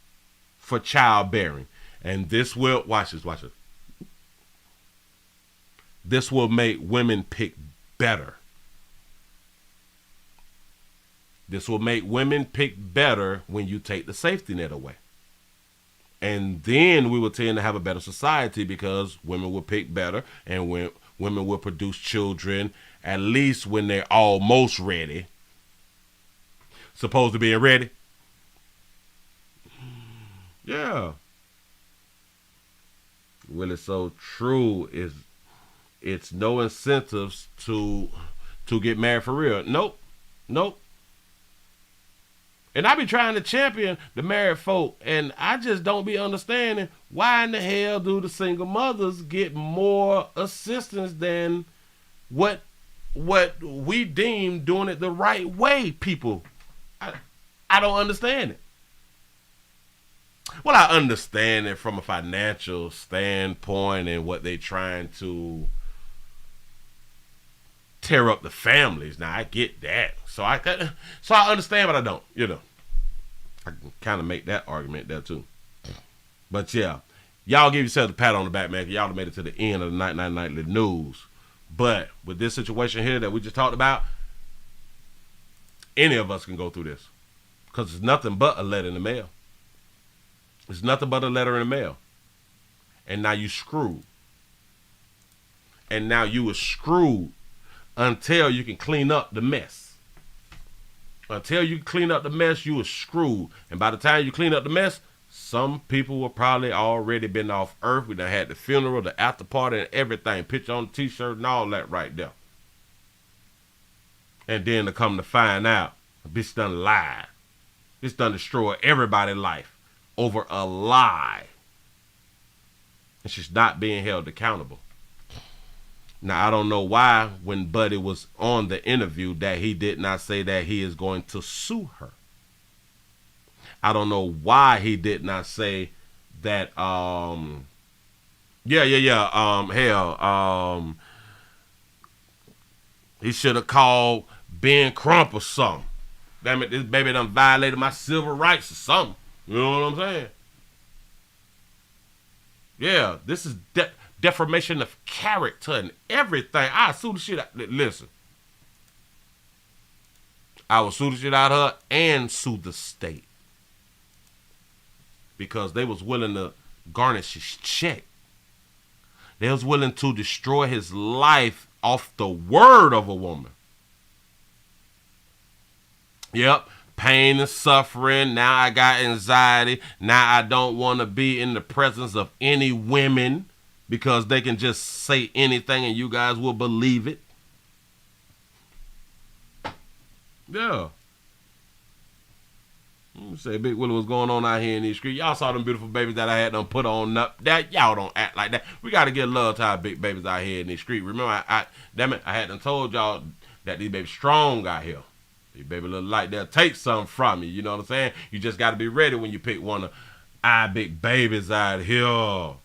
for childbearing. And this will, watch this. This will make women pick better. This will make women pick better when you take the safety net away. And then we will tend to have a better society because women will pick better and when women will produce children at least when they're almost ready. Supposed to being ready. Yeah. Well, it's so true. It's no incentives to get married for real. Nope. And I be trying to champion the married folk, and I just don't be understanding why in the hell do the single mothers get more assistance than what we deem doing it the right way, people. I don't understand it. Well, I understand it from a financial standpoint and what they trying to tear up the families. Now I get that, so I understand, but I don't. I can kind of make that argument there too. But yeah, y'all give yourself a pat on the back, man. Y'all have made it to the end of the nightly news. But with this situation here that we just talked about, any of us can go through this because it's nothing but a letter in the mail. It's nothing but a letter in the mail. And now you screwed. And now you are screwed until you can clean up the mess. Until you clean up the mess, you are screwed. And by the time you clean up the mess, some people will probably already been off earth. We done had the funeral, the after party, and everything. Picture on the t-shirt and all that right there. And then to come to find out, a bitch done lied. Bitch done destroyed everybody's life over a lie. And she's not being held accountable. Now, I don't know why when Buddy was on the interview that he did not say that he is going to sue her. I don't know why he did not say that, he should have called Ben Crump or something. Damn it, this baby done violated my civil rights or something. You know what I'm saying? Yeah, this is defamation of character and everything. I sue the shit out. Listen, I will sue the shit out of her and sue the state because they was willing to garnish his check. They was willing to destroy his life off the word of a woman. Yep, pain and suffering. Now I got anxiety. Now I don't want to be in the presence of any women because they can just say anything and you guys will believe it. Yeah. Let me say, Big Willie, what's going on out here in these streets? Y'all saw them beautiful babies that I had them put on up. That y'all don't act like that. We got to get love to our big babies out here in these streets. Remember, damn it, I had them told y'all that these babies strong out here. These baby look like they'll take something from you. You know what I'm saying? You just got to be ready when you pick one of our big babies out here.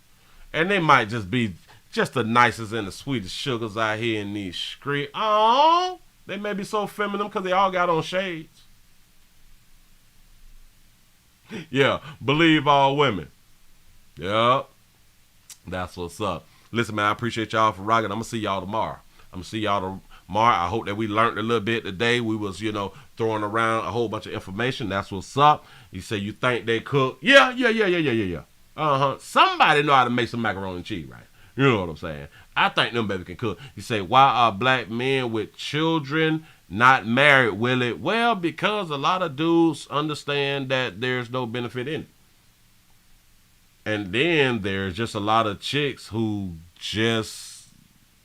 And they might just be just the nicest and the sweetest sugars out here in these streets. Oh, they may be so feminine because they all got on shades. Yeah, believe all women. Yep. That's what's up. Listen, man, I appreciate y'all for rocking. I'm going to see y'all tomorrow. I hope that we learned a little bit today. We was, throwing around a whole bunch of information. That's what's up. You say you think they cook. Yeah. Uh-huh. Somebody know how to make some macaroni and cheese, right? You know what I'm saying? I think them baby can cook. You say, why are black men with children not married, Willie? Well, because a lot of dudes understand that there's no benefit in it. And then there's just a lot of chicks who just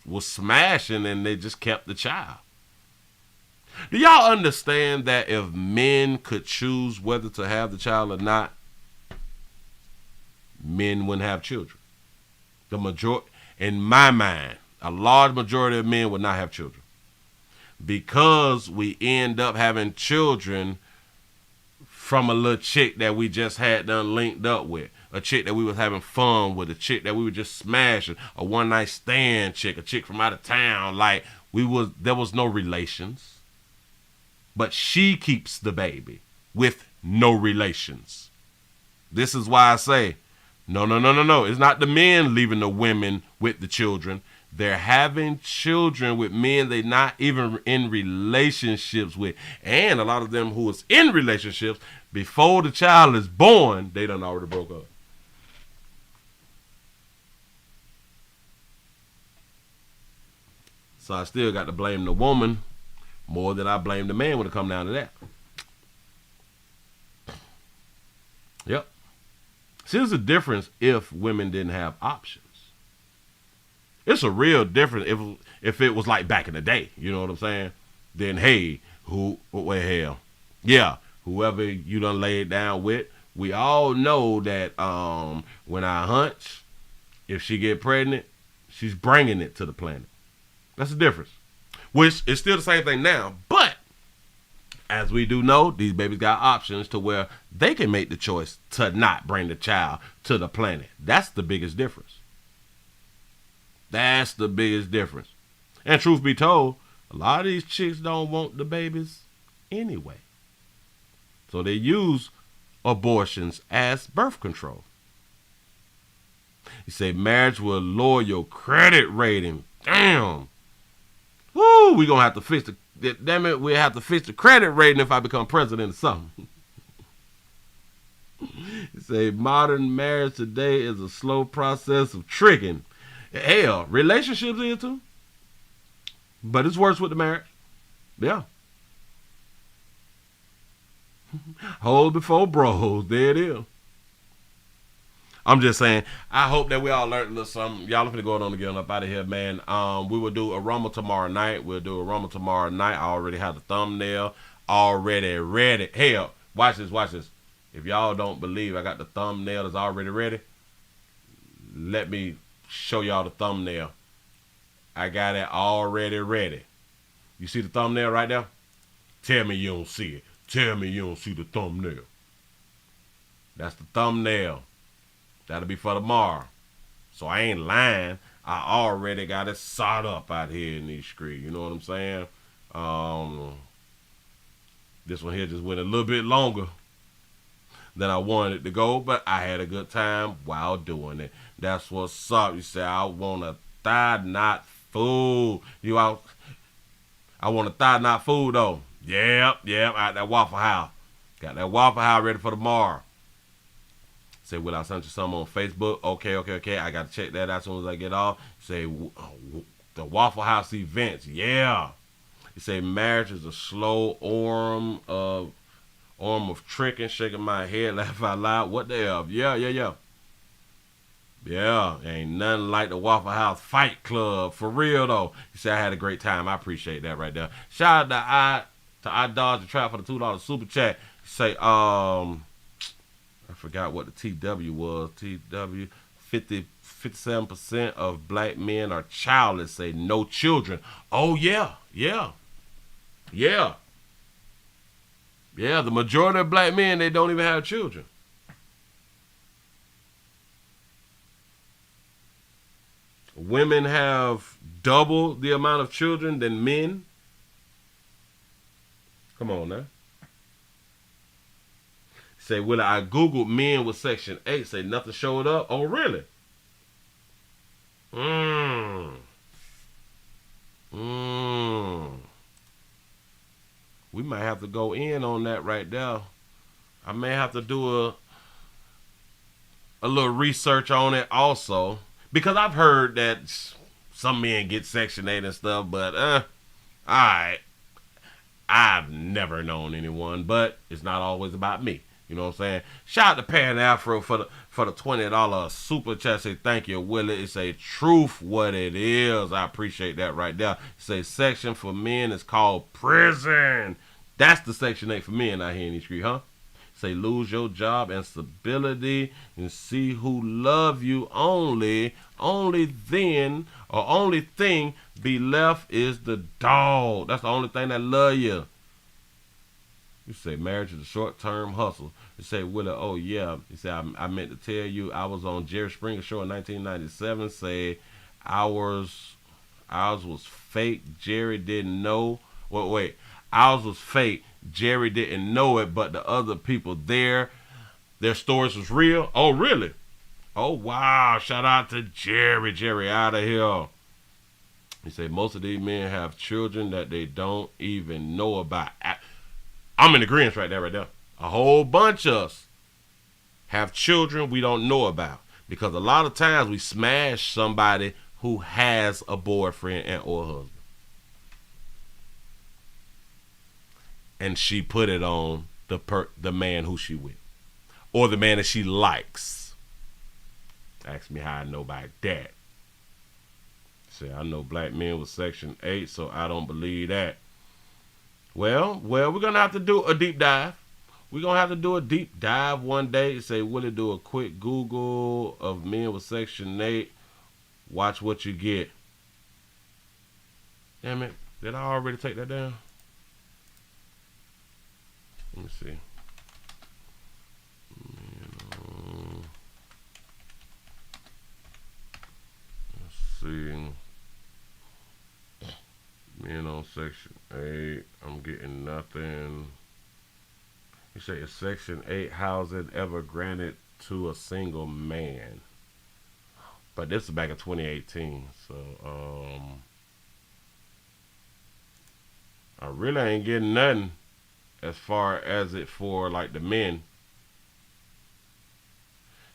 was smashing and they just kept the child. Do y'all understand that if men could choose whether to have the child or not, men wouldn't have children? In my mind, a large majority of men would not have children. Because we end up having children from a little chick that we just had done linked up with. A chick that we was having fun with. A chick that we were just smashing. A one-night stand chick. A chick from out of town. There was no relations. But she keeps the baby with no relations. This is why I say, no. It's not the men leaving the women with the children. They're having children with men they're not even in relationships with. And a lot of them who is in relationships, before the child is born, they done already broke up. So I still got to blame the woman more than I blame the man when it come down to that. Yep. See, there's a difference if women didn't have options. It's a real difference if it was like back in the day, you know what I'm saying? Then, hey, hell, yeah, whoever you done laid down with, we all know that when I hunch, if she get pregnant, she's bringing it to the planet. That's the difference. Which is still the same thing now, but as we do know, these babies got options to where they can make the choice to not bring the child to the planet. That's the biggest difference. That's the biggest difference. And truth be told, a lot of these chicks don't want the babies anyway. So they use abortions as birth control. You say marriage will lower your credit rating. Damn. Woo, we gonna have to fix we'll have to fix the credit rating if I become president or something. He say modern marriage today is a slow process of tricking. Hell, relationships is too. But it's worse with the marriage. Yeah. Hold before bros. There it is. I'm just saying, I hope that we all learned a little something. Y'all finna go on to get up out of here, man. We will do a Rumble tomorrow night. I already have the thumbnail already ready. Hell, watch this. If y'all don't believe I got the thumbnail that's already ready, let me show y'all the thumbnail. I got it already ready. You see the thumbnail right there? Tell me you don't see it. Tell me you don't see the thumbnail. That's the thumbnail. That'll be for tomorrow. So I ain't lying. I already got it sawed up out here in these streets. You know what I'm saying? This one here just went a little bit longer than I wanted it to go, but I had a good time while doing it. That's what's up. You say, I want a thigh knot food. I want a thigh knot food, though. Yep. Out that Waffle House. Got that Waffle House ready for tomorrow. Say, will I send you some on Facebook? Okay. I got to check that out as soon as I get off. Say, the Waffle House events. Yeah. You say, marriage is a slow arm of tricking, shaking my head, laugh out loud. What the hell? Yeah. Yeah, ain't nothing like the Waffle House Fight Club. For real, though. You say, I had a great time. I appreciate that right there. Shout out to I Dodge the Trap for the $2 super chat. You say, I forgot what the TW was. TW, 57% of black men are childless. Say no children. Oh, yeah. The majority of black men, they don't even have children. Women have double the amount of children than men. Come on now. Say, Willie, I Googled men with Section 8. Say, nothing showed up. Oh, really? We might have to go in on that right there. I may have to do a little research on it also. Because I've heard that some men get Section 8 and stuff, but, alright. I've never known anyone, but it's not always about me. You know what I'm saying? Shout out to Pan Afro for the $20 super chat. Say thank you, Willie. It's a truth what it is. I appreciate that right there. Say section for men is called prison. That's the Section 8 for men out here in the street, huh? Say lose your job and stability and see who love you only then or only thing be left is the dog. That's the only thing that love you. You say marriage is a short-term hustle. You say, Willie, oh yeah. You say, I meant to tell you I was on Jerry Springer show in 1997. Say ours was fake. Jerry didn't know. Wait. Ours was fake. Jerry didn't know it, but the other people there, their stories was real. Oh, really? Oh, wow. Shout out to Jerry. Jerry out of here. He said, most of these men have children that they don't even know about. I'm in agreement right there. A whole bunch of us have children we don't know about. Because a lot of times we smash somebody who has a boyfriend and or husband. And she put it on the man who she with. Or the man that she likes. Ask me how I know about that. Say, I know black men with Section 8, so I don't believe that. Well, we're going to have to do a deep dive. We're going to have to do a deep dive one day. Say, will it do a quick Google of men with Section 8? Watch what you get. Damn it. Did I already take that down? Let me see. Let's see. Men on Section 8. I'm getting nothing. You say, is Section 8 housing ever granted to a single man? But this is back in 2018. So, I really ain't getting nothing as far as it for like the men.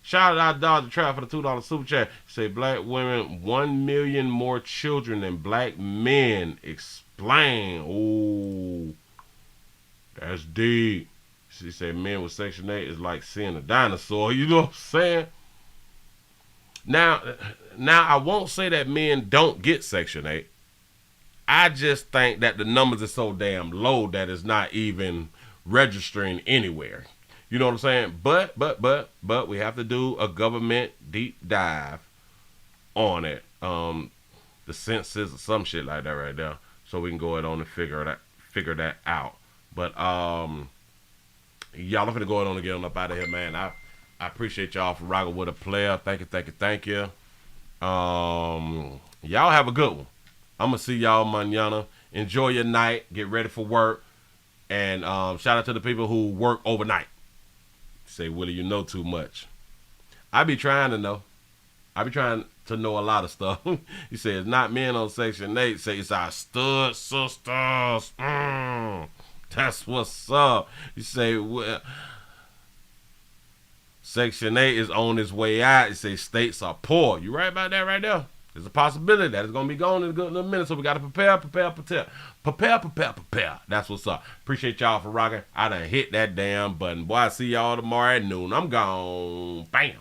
Shout out Dodger Trap for the $2 super chat. Say black women 1 million more children than black men. Explain. Ooh, that's deep. She said men with Section 8 is like seeing a dinosaur. You know what I'm saying? Now I won't say that men don't get Section 8. I just think that the numbers are so damn low that it's not even registering anywhere. You know what I'm saying? But we have to do a government deep dive on it. The census or some shit like that right there. So we can go ahead on and figure that out. But y'all, I'm finna go ahead on and get on up out of here, man. I appreciate y'all for rocking with a player. Thank you. Y'all have a good one. I'm gonna see y'all mañana. Enjoy your night. Get ready for work. And shout out to the people who work overnight. Say, Willie, you know too much. I be trying to know. I be trying to know a lot of stuff. He said it's not men on Section 8. Say it's our stud sisters. That's what's up. You say, well, Section 8 is on its way out. You say states are poor. You right about that right there? There's a possibility that it's going to be gone in a good little minute, so we got to prepare. That's what's up. Appreciate y'all for rocking. I done hit that damn button. Boy, I see y'all tomorrow at noon. I'm gone. Bam.